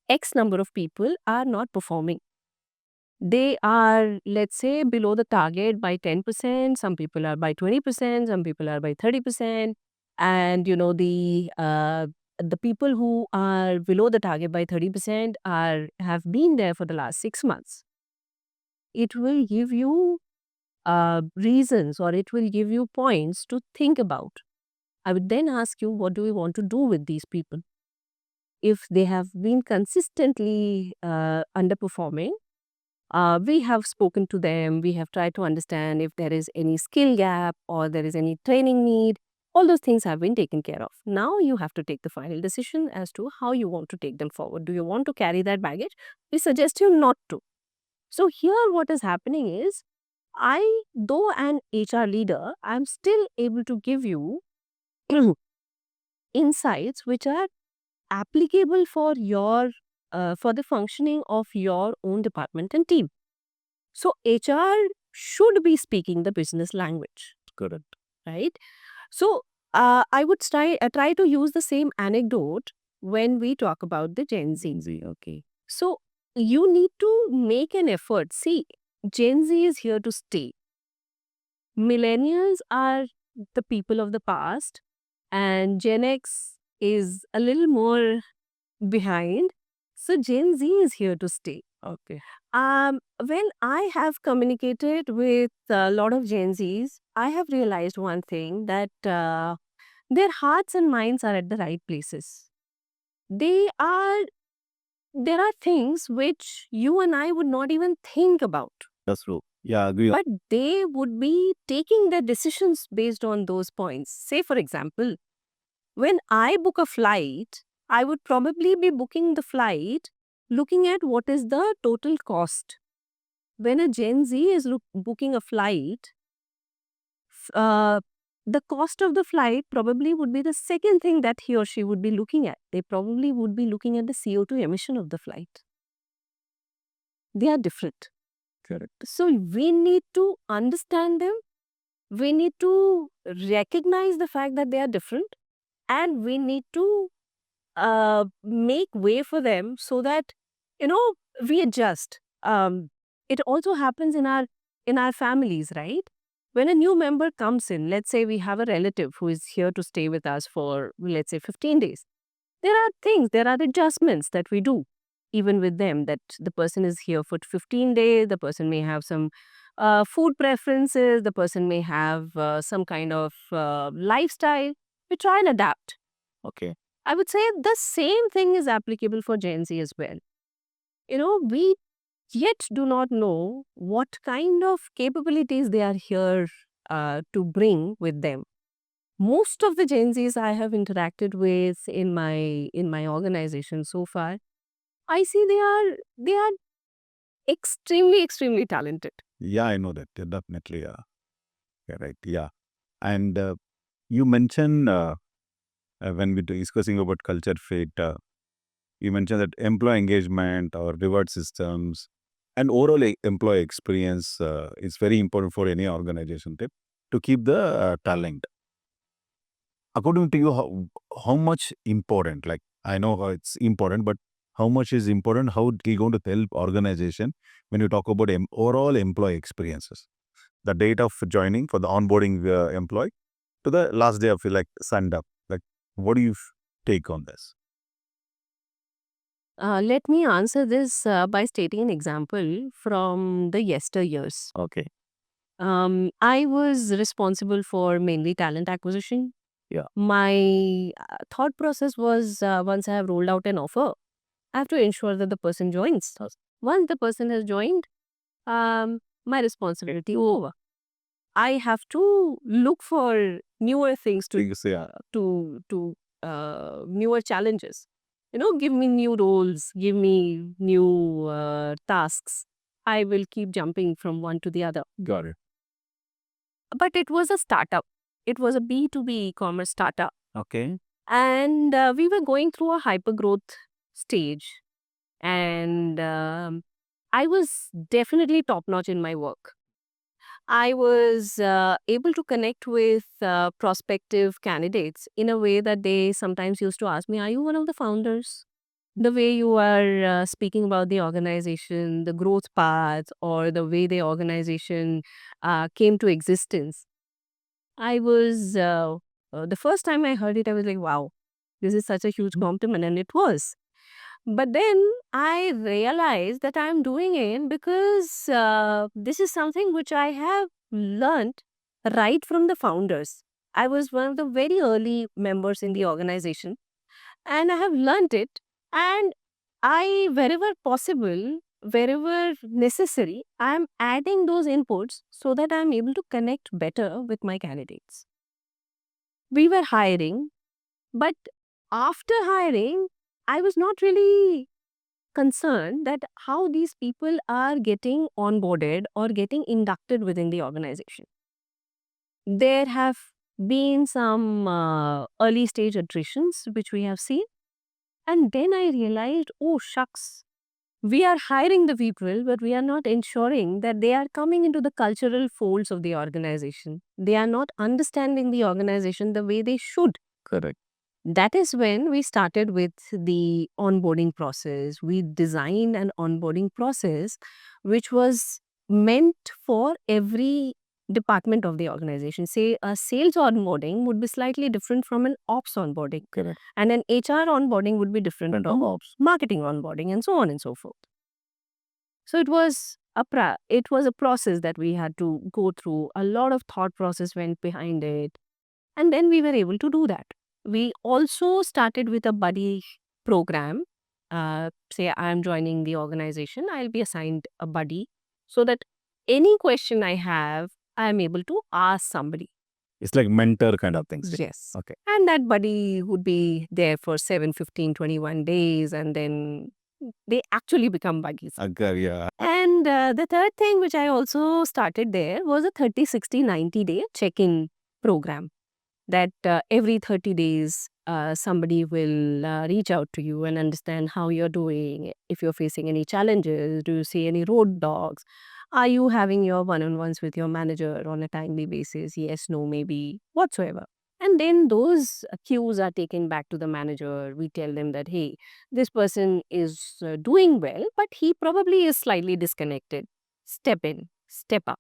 X number of people are not performing. They are, let's say, below the target by 10%. Some people are by 20%. Some people are by 30%. And, the people who are below the target by 30% have been there for the last 6 months. It will give you reasons, or it will give you points to think about. I would then ask you, what do we want to do with these people? If they have been consistently underperforming, we have spoken to them, we have tried to understand if there is any skill gap or there is any training need. All those things have been taken care of. Now you have to take the final decision as to how you want to take them forward. Do you want to carry that baggage? We suggest you not to. So here what is happening is, though an HR leader, I'm still able to give you insights which are applicable for for the functioning of your own department and team. So HR should be speaking the business language, Correct. right? So I would try to use the same anecdote when we talk about the Gen Z. Okay. So you need to make an effort. See, Gen Z is here to stay. Millennials are the people of the past, and Gen X is a little more behind. So Gen Z is here to stay. Okay. When I have communicated with a lot of Gen Zs, I have realized one thing, that their hearts and minds are at the right places. They are There are things which you and I would not even think about, That's true. Yeah, agree. but they would be taking their decisions based on those points. Say, for example, when I book a flight, I would probably be booking the flight looking at what is the total cost. When a Gen Z is booking a flight, uh, the cost of the flight probably would be the second thing that he or she would be looking at. They probably would be looking at the CO2 emission of the flight. They are different. Correct. So we need to understand them. We need to recognize the fact that they are different, and we need to make way for them so that we adjust. It also happens in our families, right? When a new member comes in, let's say we have a relative who is here to stay with us for, let's say, 15 days. There are adjustments that we do even with them, that the person is here for 15 days. The person may have some food preferences. The person may have some kind of lifestyle. We try and adapt. Okay. I would say the same thing is applicable for Gen Z as well. We yet do not know what kind of capabilities they are here to bring with them. Most of the Gen Zs I have interacted with in my organization so far, I see they are extremely talented. Yeah, I know that. Yeah, definitely. Yeah. Correct. Yeah. And you mentioned when we discussing about culture fit, you mentioned that employee engagement or reward systems and overall employee experience is very important for any organization to keep the talent. According to you, how much important, like I know how it's important, but how much is important, how it is going to help organization when you talk about overall employee experiences, the date of joining for the onboarding employee to the last day of like signed up, like what do you take on this? Let me answer this by stating an example from the yesteryears. Okay. I was responsible for mainly talent acquisition. Yeah. My thought process was once I have rolled out an offer, I have to ensure that the person joins. Yes. Once the person has joined, my responsibility over. I have to look for newer things Things, yeah. to newer challenges. Give me new roles, give me new tasks. I will keep jumping from one to the other. Got it. But it was a startup. It was a B2B e-commerce startup. Okay. And we were going through a hyper growth stage. And I was definitely top notch in my work. I was able to connect with prospective candidates in a way that they sometimes used to ask me, "Are you one of the founders?" The way you are speaking about the organization, the growth path, or the way the organization came to existence. I was, the first time I heard it, I was like, wow, this is such a huge compliment. And it was. But then I realized that I'm doing it because this is something which I have learned right from the founders. I was one of the very early members in the organization and I have learned it. And I, wherever possible, wherever necessary, I'm adding those inputs so that I'm able to connect better with my candidates. We were hiring, but after hiring, I was not really concerned that how these people are getting onboarded or getting inducted within the organization. There have been some early stage attritions which we have seen. And then I realized, oh, shucks, we are hiring the people, but we are not ensuring that they are coming into the cultural folds of the organization. They are not understanding the organization the way they should. Correct. That is when we started with the onboarding process. We designed an onboarding process which was meant for every department of the organization. Say a sales onboarding would be slightly different from an ops onboarding. Correct. And an HR onboarding would be different from ops, marketing onboarding, and so on and so forth. So it was it was a process that we had to go through. A lot of thought process went behind it. And then we were able to do that. We also started with a buddy program. Say I'm joining the organization, I'll be assigned a buddy so that any question I have, I'm able to ask somebody. It's like mentor kind of things. Yes. Okay. And that buddy would be there for 7, 15, 21 days, and then they actually become buddies. Okay, yeah. And the third thing which I also started there was a 30, 60, 90-day check-in program that every 30 days somebody will reach out to you and understand how you're doing, if you're facing any challenges, do you see any roadblocks, are you having your one-on-ones with your manager on a timely basis, yes, no, maybe, whatsoever. And then those cues are taken back to the manager. We tell them that, hey, this person is doing well, but he probably is slightly disconnected. Step in, step up.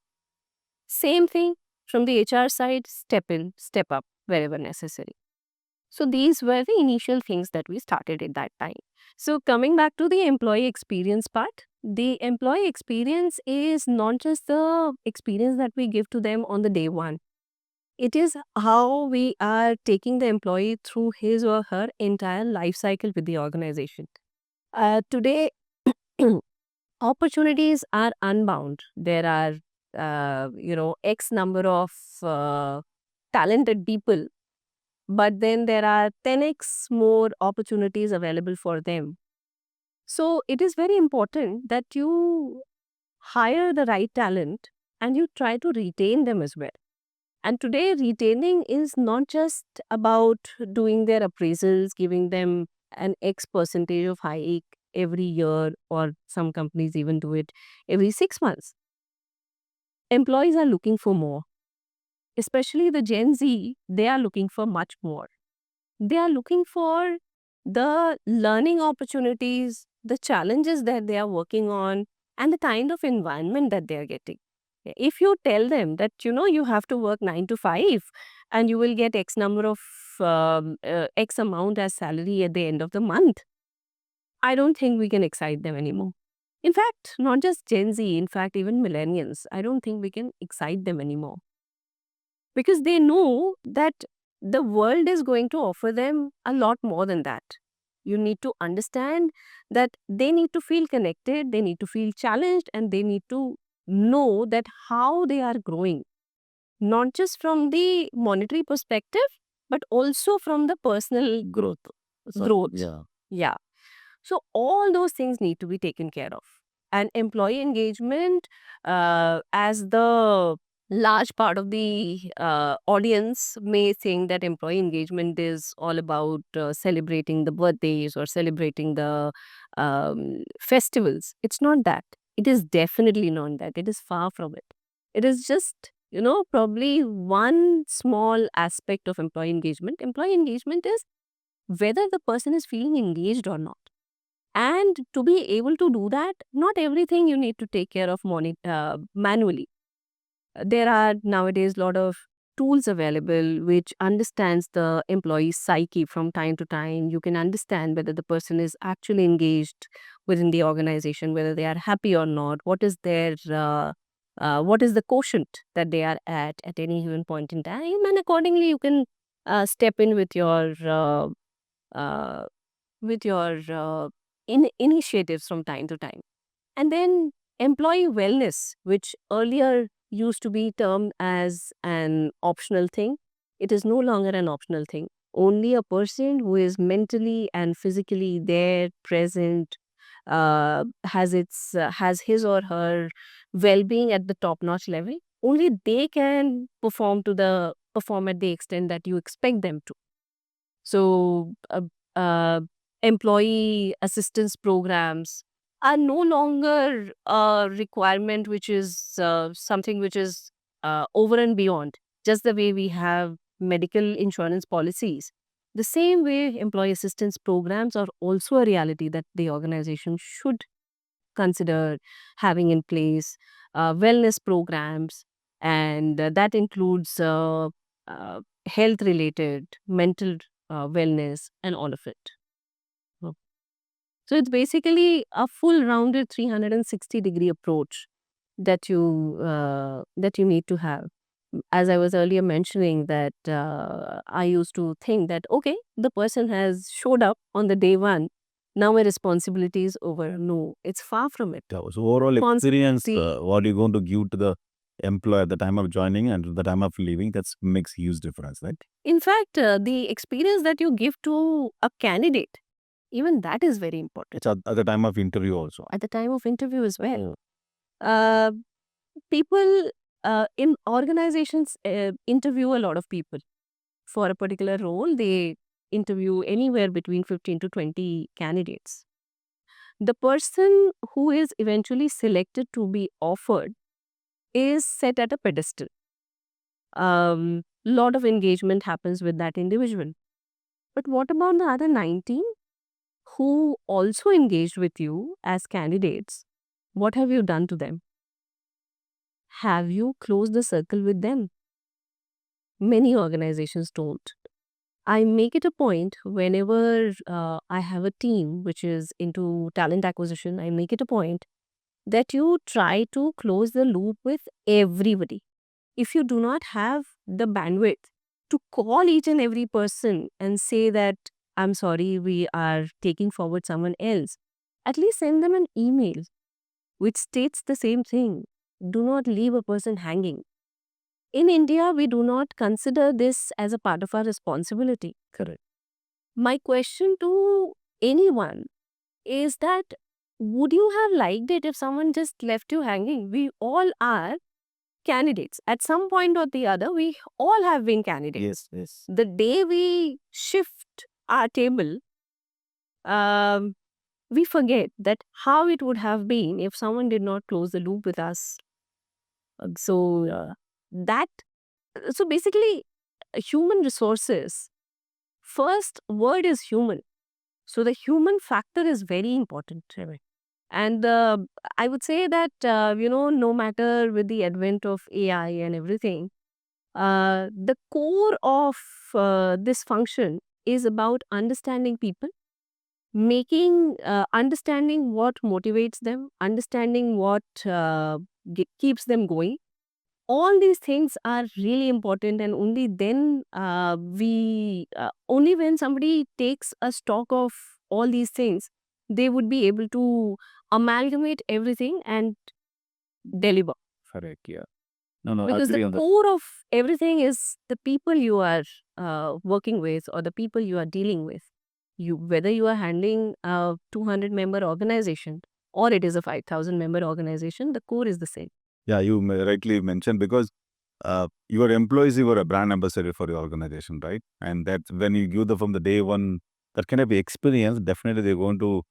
Same thing from the HR side, step in, step up wherever necessary. So these were the initial things that we started at that time. So coming back to the employee experience part, the employee experience is not just the experience that we give to them on the day one. It is how we are taking the employee through his or her entire life cycle with the organization. Today, opportunities are unbound. There are, X number of talented people, but then there are 10x more opportunities available for them. So it is very important that you hire the right talent and you try to retain them as well. And today, retaining is not just about doing their appraisals, giving them an X percentage of hike every year, or some companies even do it every 6 months. Employees are looking for more, especially the Gen Z, they are looking for much more. They are looking for the learning opportunities, the challenges that they are working on, and the kind of environment that they are getting. If you tell them that, you have to work 9 to 5 and you will get X number of X amount as salary at the end of the month, I don't think we can excite them anymore. In fact, not just Gen Z, in fact, even millennials, I don't think we can excite them anymore because they know that the world is going to offer them a lot more than that. You need to understand that they need to feel connected, they need to feel challenged, and they need to know that how they are growing, not just from the monetary perspective, but also from the personal growth. So, Growth. yeah. Yeah. So all those things need to be taken care of. And employee engagement, as the large part of the audience may think that employee engagement is all about celebrating the birthdays or celebrating the festivals. It's not that. It is definitely not that. It is far from it. It is just, probably one small aspect of employee engagement. Employee engagement is whether the person is feeling engaged or not. And to be able to do that, not everything you need to take care of manually. There are nowadays a lot of tools available which understands the employee's psyche from time to time. You can understand whether the person is actually engaged within the organization, whether they are happy or not, what is the quotient that they are at any given point in time, and accordingly you can step in uh, with your initiatives from time to time. And then employee wellness, which earlier used to be termed as an optional thing, it is no longer an optional thing. Only a person who is mentally and physically there, present, has his or her well-being at the top-notch level. Only they can perform at the extent that you expect them to. So, uh, employee assistance programs are no longer a requirement, which is something which is over and beyond, just the way we have medical insurance policies. The same way, employee assistance programs are also a reality that the organization should consider having in place. Wellness programs, and that includes health related, mental wellness, and all of it. Oh. So it's basically a full rounded 360-degree approach that you need to have. As I was earlier mentioning that I used to think that, okay, the person has showed up on the day one. Now my responsibility is over. No, it's far from it. So overall experience, Responsibility. what you're going to give to the employee at the time of joining and at the time of leaving, that makes huge difference, right? In fact, the experience that you give to a candidate, even that is very important. It's at the time of interview also. At the time of interview as well. Uh, People in organizations interview a lot of people for a particular role. They interview anywhere between 15 to 20 candidates. The person who is eventually selected to be offered is set at a pedestal. Lot of engagement happens with that individual. But what about the other 19 who also engaged with you as candidates? What have you done to them? Have you closed the circle with them? Many organizations don't. I make it a point whenever I have a team which is into talent acquisition, I make it a point that you try to close the loop with everybody. If you do not have the bandwidth to call each and every person and say that, I'm sorry, we are taking forward someone else, at least send them an email which states the same thing. Do not leave a person hanging. In India, we do not consider this as a part of our responsibility. Correct. My question to anyone is that, would you have liked it if someone just left you hanging? We all are candidates. At some point or the other, we all have been candidates. Yes. The day we shift our table, um, we forget that how it would have been if someone did not close the loop with us. That so basically, human resources. First word is human. So the human factor is very important. Right? And I would say that no matter with the advent of AI and everything, the core of this function is about understanding people, understanding what motivates them, understanding what keeps them going. All these things are really important, and only then only when somebody takes a stock of all these things, they would be able to amalgamate everything and deliver. Correct. Yeah. No, I Because the agree on that. core of everything is the people you are working with or the people you are dealing with. Whether you are handling a 200 member organization or it is a 5,000 member organization, the core is the same. Yeah, you rightly mentioned because your employees, you were a brand ambassador for your organization, right? And that when you give them from the day one, that kind of experience, definitely they're going to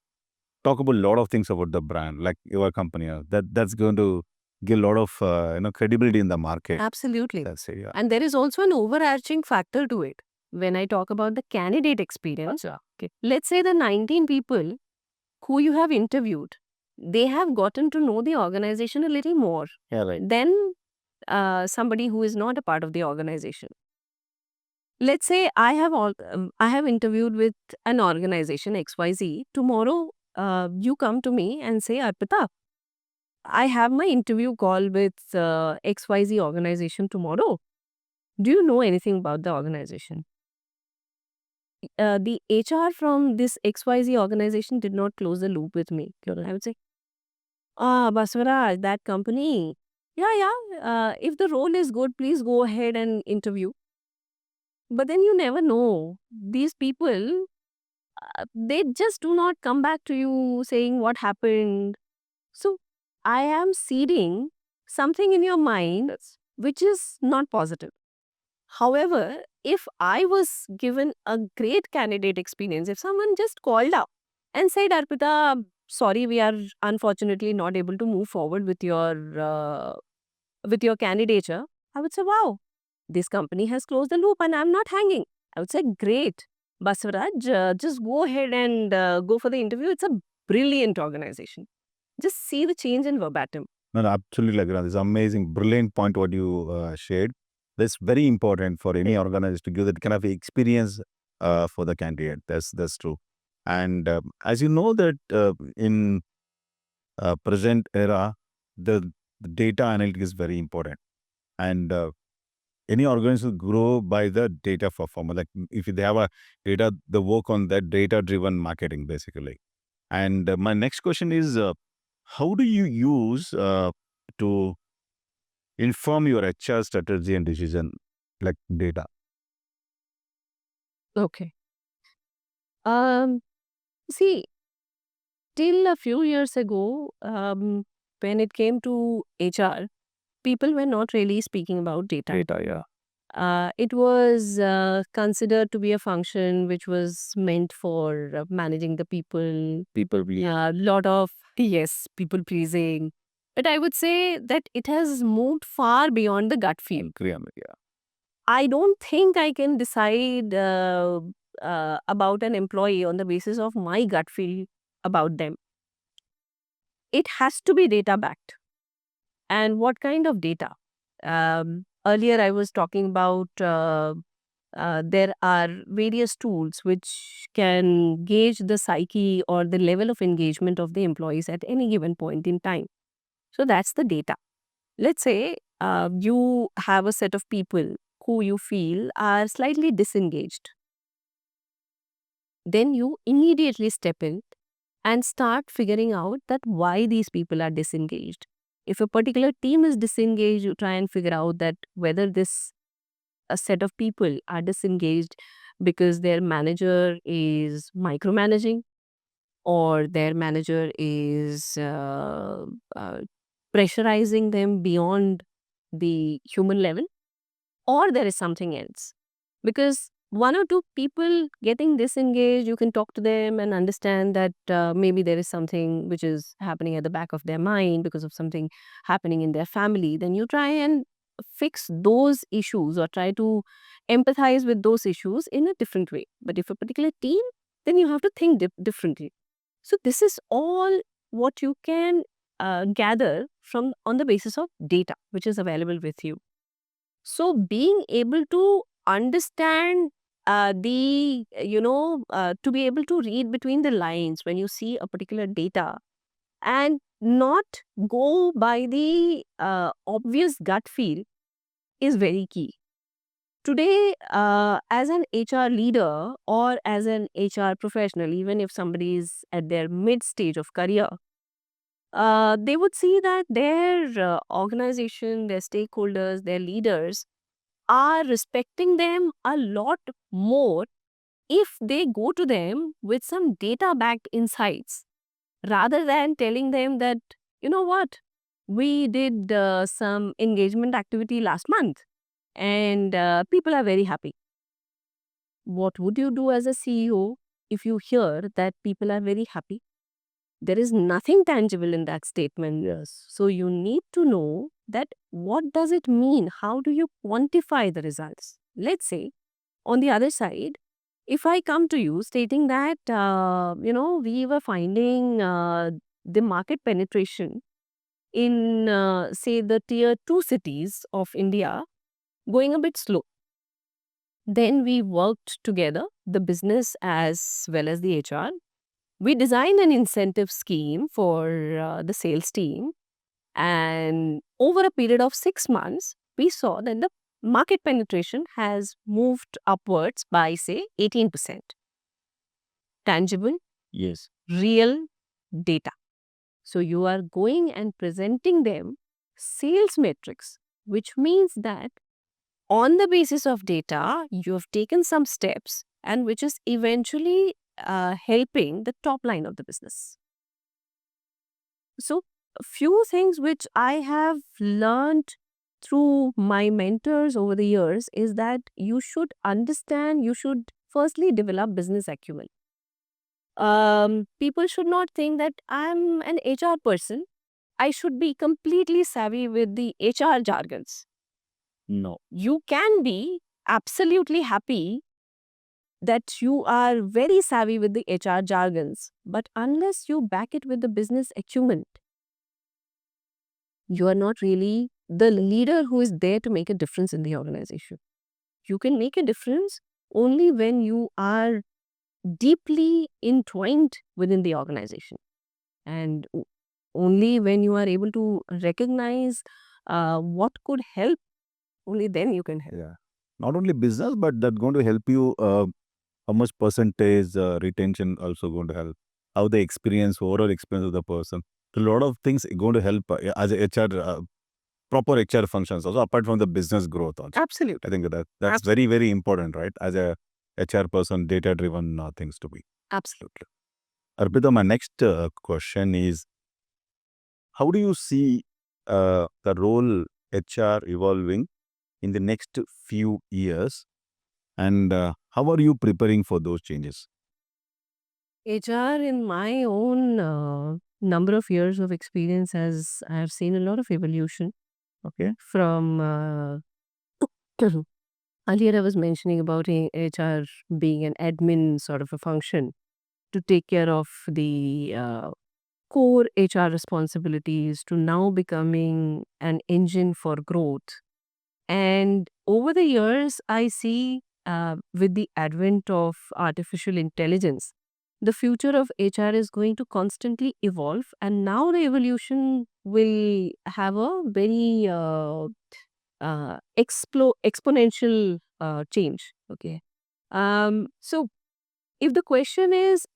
talk about a lot of things about the brand, like your company. That's going to give a lot of credibility in the market. Absolutely. That's it. Yeah. And there is also an overarching factor to it. When I talk about the candidate experience, okay, let's say the 19 people who you have interviewed, they have gotten to know the organization a little more Yeah. Right. than somebody who is not a part of the organization. Let's say I have interviewed with an organization XYZ. Tomorrow, you come to me and say, Arpita, I have my interview call with XYZ organization tomorrow. Do you know anything about the organization? The HR from this XYZ organization did not close the loop with me. I would say, Baswaraj, that company. Yeah. If the role is good, please go ahead and interview. But then you never know. These people, they just do not come back to you saying what happened. So I am seeding something in your mind which is not positive. However, if I was given a great candidate experience, if someone just called up and said, Arpita, sorry, we are unfortunately not able to move forward with your candidature, I would say, wow, this company has closed the loop and I'm not hanging. I would say, great. Baswaraj, just go ahead and go for the interview. It's a brilliant organization. Just see the change in verbatim. No, absolutely agree. It's amazing, brilliant point what you shared. That's very important for any organization to give that kind of experience for the candidate. That's true. And as you know that in present era, the data analytics is very important. And any organization grow by the data performance. Like if they have a data, they work on that data-driven marketing basically. And my next question is, how do you use to inform your HR strategy and decision, like data? Okay. Um, See, till a few years ago, when it came to HR, people were not really speaking about data. Data, yeah. It was considered to be a function which was meant for managing the people. People, A lot of, yes, people pleasing. But I would say that it has moved far beyond the gut feel. agree on it, yeah. I don't think I can decide about an employee on the basis of my gut feel about them. It has to be data backed. And what kind of data? Earlier, I was talking about there are various tools which can gauge the psyche or the level of engagement of the employees at any given point in time. So that's the data. Let's say you have a set of people who you feel are slightly disengaged. Then you immediately step in and start figuring out that why these people are disengaged. If a particular team is disengaged, you try and figure out that whether this a set of people are disengaged because their manager is micromanaging or their manager is uh, pressurizing them beyond the human level, or there is something else. Because one or two people getting disengaged, you can talk to them and understand that maybe there is something which is happening at the back of their mind because of something happening in their family. Then you try and fix those issues or try to empathize with those issues in a different way. But if a particular team, then you have to think differently. So this is all what you can gather from on the basis of data which is available with you. So being able to understand to be able to read between the lines when you see a particular data and not go by the obvious gut feel is very key. Today, as an HR leader or as an HR professional, even if somebody is at their mid stage of career, they would see that their organization, their stakeholders, their leaders are respecting them a lot more if they go to them with some data backed insights rather than telling them that, you know what, we did some engagement activity last month and people are very happy. What would you do as a CEO if you hear that people are very happy? There is nothing tangible in that statement. Yes. So you need to know that what does it mean? How do you quantify the results? Let's say on the other side, if I come to you stating that, we were finding the market penetration in, say, the tier 2 cities of India going a bit slow, then we worked together, the business as well as the HR. We designed an incentive scheme for the sales team. And over a period of 6 months, we saw that the market penetration has moved upwards by, say, 18%. Tangible, Yes. real data. So you are going and presenting them sales metrics, which means that on the basis of data, you have taken some steps and which is eventually helping the top line of the business. So, a few things which I have learned through my mentors over the years is that you should understand, you should firstly develop business acumen. People should not think that I'm an HR person. I should be completely savvy with the HR jargons. No. You can be absolutely happy that you are very savvy with the HR jargons, but unless you back it with the business acumen, you are not really the leader who is there to make a difference in the organization. You can make a difference only when you are deeply entwined within the organization. And only when you are able to recognize what could help, only then you can help. Yeah. Not only business, but that's going to help you. How much percentage retention also going to help? How the experience, overall experience of the person. A lot of things going to help as a HR, proper HR functions also apart from the business growth also. Absolutely. I think that's very, very important, right? As a HR person, data driven things to be. Absolutely. Arpita, my next question is, how do you see the role HR evolving in the next few years, and how are you preparing for those changes? HR, in my own number of years of experience, has I have seen a lot of evolution Okay. from earlier I was mentioning about HR being an admin sort of a function to take care of the core HR responsibilities to now becoming an engine for growth. And over the years, I see with the advent of artificial intelligence, the future of HR is going to constantly evolve. And now the evolution will have a very exponential change. Okay. So if the question is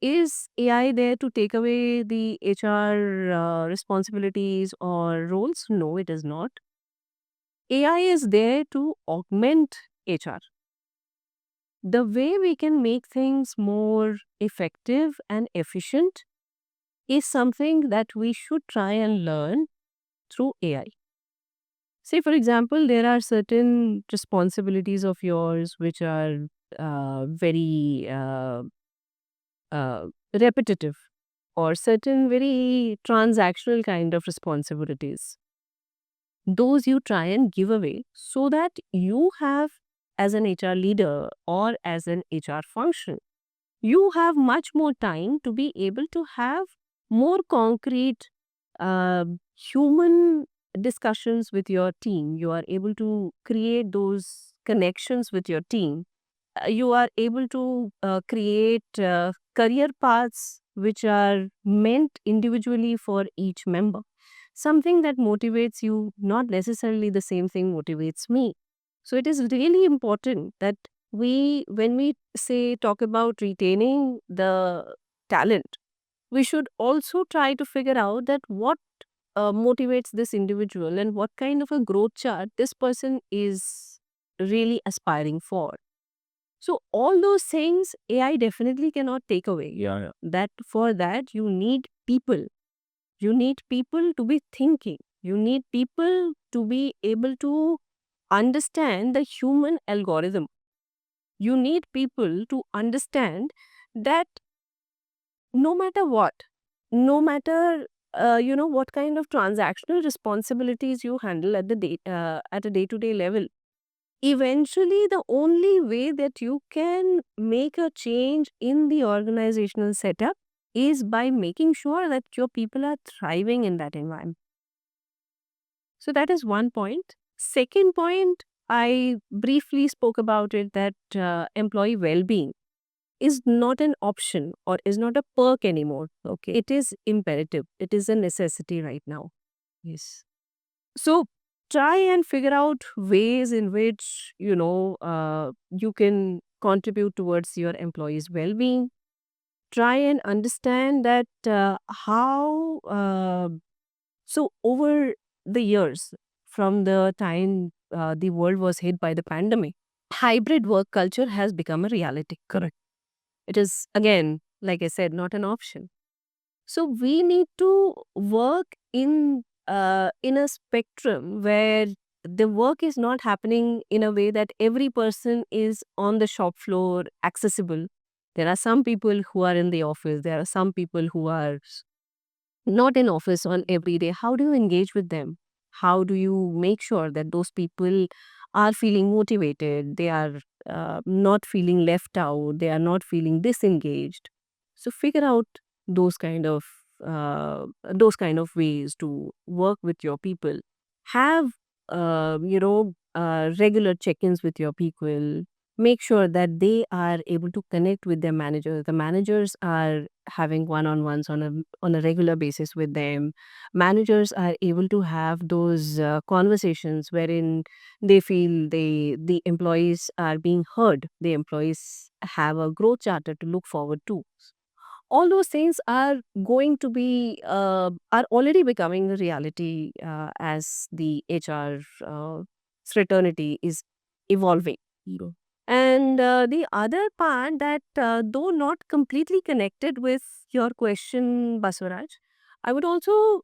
AI there to take away the HR responsibilities or roles? No, it is not. AI is there to augment HR. The way we can make things more effective and efficient is something that we should try and learn through AI. Say, for example, there are certain responsibilities of yours which are very uh, repetitive, or certain very transactional kind of responsibilities. Those you try and give away so that you have, as an HR leader or as an HR function, you have much more time to be able to have more concrete uh, human discussions with your team. You are able to create those connections with your team. You are able to create career paths which are meant individually for each member. Something that motivates you, not necessarily the same thing motivates me. So it is really important that when we say talk about retaining the talent, we should also try to figure out that what motivates this individual and what kind of a growth chart this person is really aspiring for. So all those things AI definitely cannot take away. Yeah. That for that you need people. You need people to be thinking. You need people to be able to understand the human algorithm. You need people to understand that no matter what, no matter what kind of transactional responsibilities you handle at the day at a day-to-day level, eventually the only way that you can make a change in the organizational setup is by making sure that your people are thriving in that environment. So that is one point. Second point, I briefly spoke about it, that employee well-being is not an option or is not a perk anymore. Okay, it is imperative. It is a necessity right now. Yes. So try and figure out ways in which you can contribute towards your employees' well-being. Try and understand that how so over the years, from the time the world was hit by the pandemic, hybrid work culture has become a reality. Correct. It is, again, like I said, not an option. So we need to work in a spectrum where the work is not happening in a way that every person is on the shop floor accessible. There are some people who are in the office. There are some people who are not in office on every day. How do you engage with them? How do you make sure that those people are feeling motivated? They are not feeling left out. They are not feeling disengaged. So figure out those kind of ways to work with your people. Have regular check-ins with your people. Make sure that they are able to connect with their managers. The managers are having one-on-ones on a regular basis with them. Managers are able to have those conversations wherein they feel the employees are being heard. The employees have a growth charter to look forward to. All those things are going to be are already becoming a reality as the HR fraternity is evolving. Yeah. And the other part that, though not completely connected with your question, Baswaraj, I would also,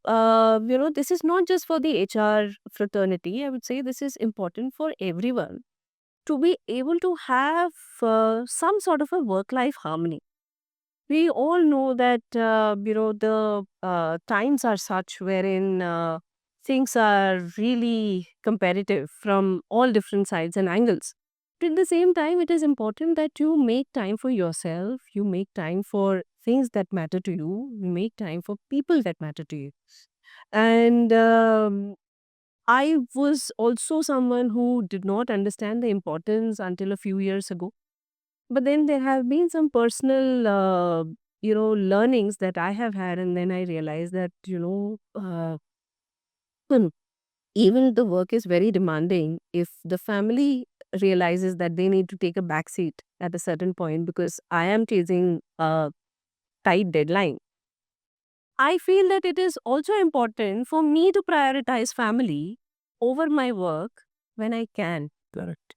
this is not just for the HR fraternity. I would say this is important for everyone to be able to have some sort of a work-life harmony. We all know that the times are such wherein things are really competitive from all different sides and angles. But at the same time, it is important that you make time for yourself, you make time for things that matter to you, you make time for people that matter to you. And I was also someone who did not understand the importance until a few years ago, but then there have been some personal, learnings that I have had, and then I realized that, hmm, even the work is very demanding. If the family realizes that they need to take a back seat at a certain point because I am chasing a tight deadline, I feel that it is also important for me to prioritize family over my work when I can. Correct.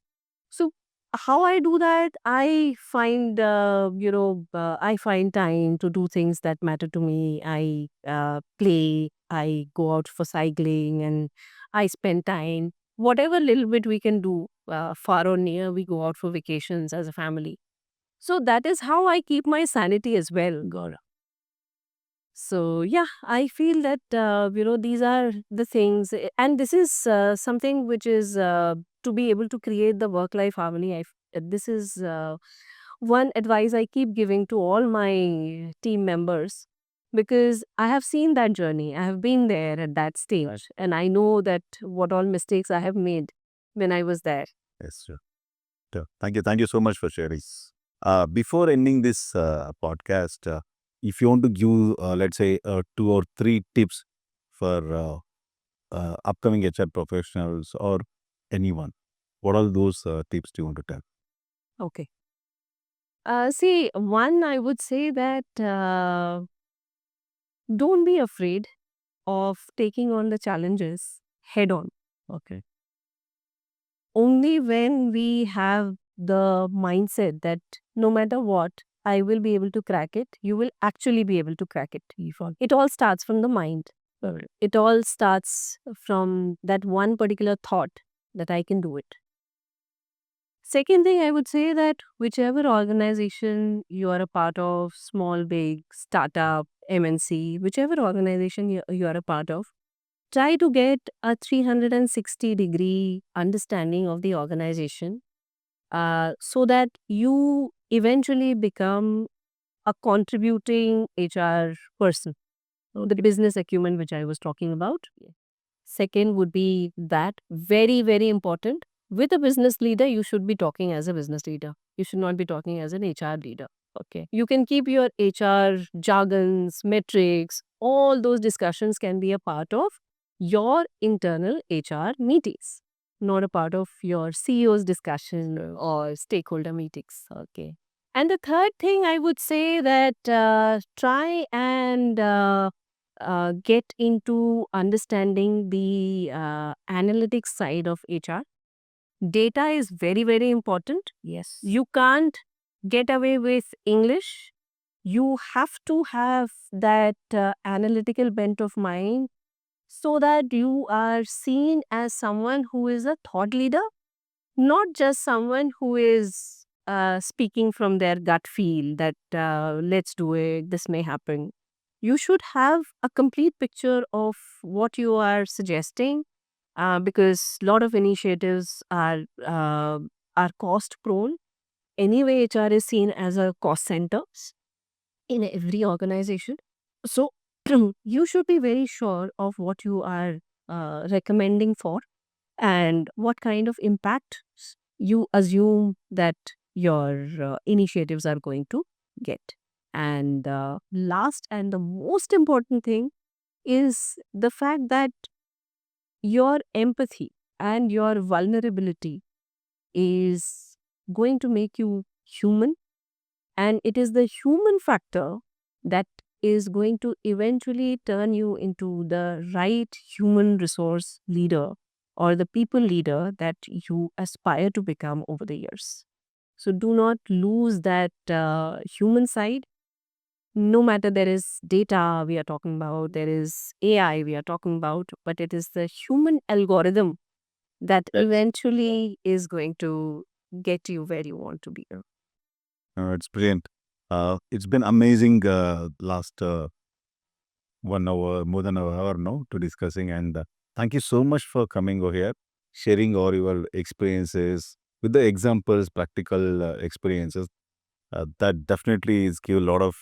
So how I do that, I find, I find time to do things that matter to me. I play, I go out for cycling, and I spend time. Whatever little bit we can do, far or near, we go out for vacations as a family. So that is how I keep my sanity as well, Gaurav. So yeah, I feel that these are the things, and this is something which is to be able to create the work-life harmony. This is one advice I keep giving to all my team members because I have seen that journey. I have been there at that stage, and I know that what all mistakes I have made when I was there. Yes, sure. Sure. Thank you so much for sharing. Before ending this podcast, if you want to give, let's say, 2 or 3 tips for upcoming HR professionals or anyone, what are those tips do you want to tell? Okay. See, one, I would say that don't be afraid of taking on the challenges head on. Okay. Only when we have the mindset that no matter what, I will be able to crack it, you will actually be able to crack it. It all starts from the mind. Correct. It all starts from that one particular thought that I can do it. Second thing, I would say that whichever organization you are a part of, small, big, startup, MNC, whichever organization you are a part of, try to get a 360-degree understanding of the organization so that you eventually become a contributing HR person, the business acumen which I was talking about. Second would be that very, very important. With a business leader, you should be talking as a business leader. You should not be talking as an HR leader. Okay. You can keep your HR jargons, metrics, all those discussions can be a part of your internal HR meetings, not a part of your CEO's discussion or stakeholder meetings. Okay. And the third thing I would say that try and get into understanding the analytics side of HR. Data is very, very important. Yes. You can't get away with English. You have to have that analytical bent of mind so that you are seen as someone who is a thought leader, not just someone who is speaking from their gut feel that let's do it, this may happen. You should have a complete picture of what you are suggesting because a lot of initiatives are cost prone. Anyway, HR is seen as a cost center in every organization. So you should be very sure of what you are recommending for and what kind of impact you assume that your initiatives are going to get. And last and the most important thing is the fact that your empathy and your vulnerability is going to make you human, and it is the human factor that is going to eventually turn you into the right human resource leader or the people leader that you aspire to become over the years. So do not lose that human side. No matter there is data we are talking about, there is AI we are talking about, but it is the human algorithm that Yes. eventually is going to get you where you want to be. It's brilliant. It's been amazing last 1 hour, more than an hour now to discussing. And thank you so much for coming over here, sharing all your experiences with the examples, practical experiences. That definitely is give a lot of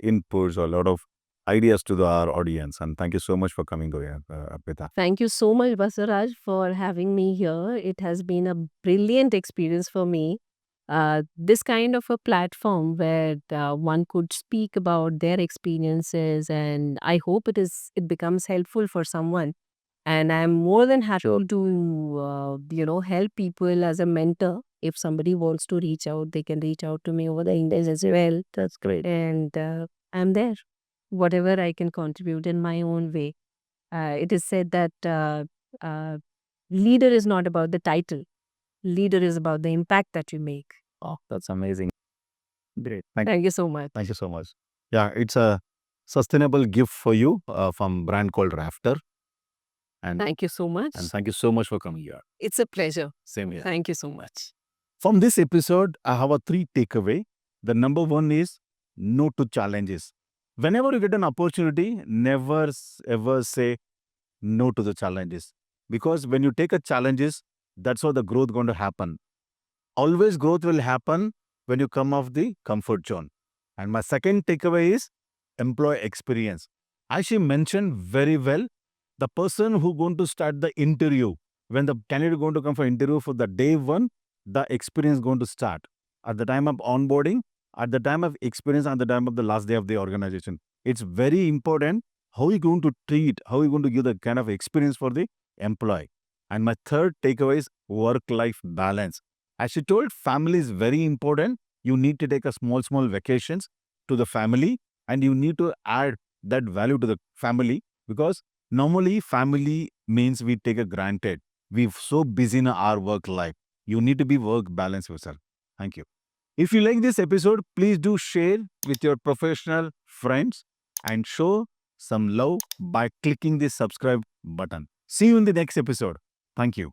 inputs or a lot of ideas to our audience. And thank you so much for coming over here, Arpita. Thank you so much, Basaraj, for having me here. It has been a brilliant experience for me. This kind of a platform where one could speak about their experiences, and I hope it becomes helpful for someone. And I'm more than happy to help people as a mentor. If somebody wants to reach out, they can reach out to me over the Indies as well. That's great. And I'm there, whatever I can contribute in my own way. It is said that uh, leader is not about the title. Leader is about the impact that you make. Oh, that's amazing. Great. Thank you so much. Thank you so much. Yeah, it's a sustainable gift for you from brand called Rafter. And Thank you so much. thank you so much for coming here. It's a pleasure. Same here. Thank you so much. From this episode, I have a 3 takeaway. The number one is no to challenges. Whenever you get an opportunity, never ever say no to the challenges. Because when you take a challenges, that's how the growth going to happen. Always growth will happen when you come off the comfort zone. And my second takeaway is employee experience. As she mentioned very well, the person who going to start the interview, when the candidate going to come for interview for the day one, the experience going to start. At the time of onboarding, at the time of experience, at the time of the last day of the organization. It's very important how you going to treat, how you going to give the kind of experience for the employee. And my third takeaway is work-life balance. As she told, family is very important. You need to take a small vacations to the family and you need to add that value to the family because normally family means we take it granted. We're so busy in our work life. You need to be work balance yourself. Thank you. If you like this episode, please do share with your professional friends and show some love by clicking the subscribe button. See you in the next episode. Thank you.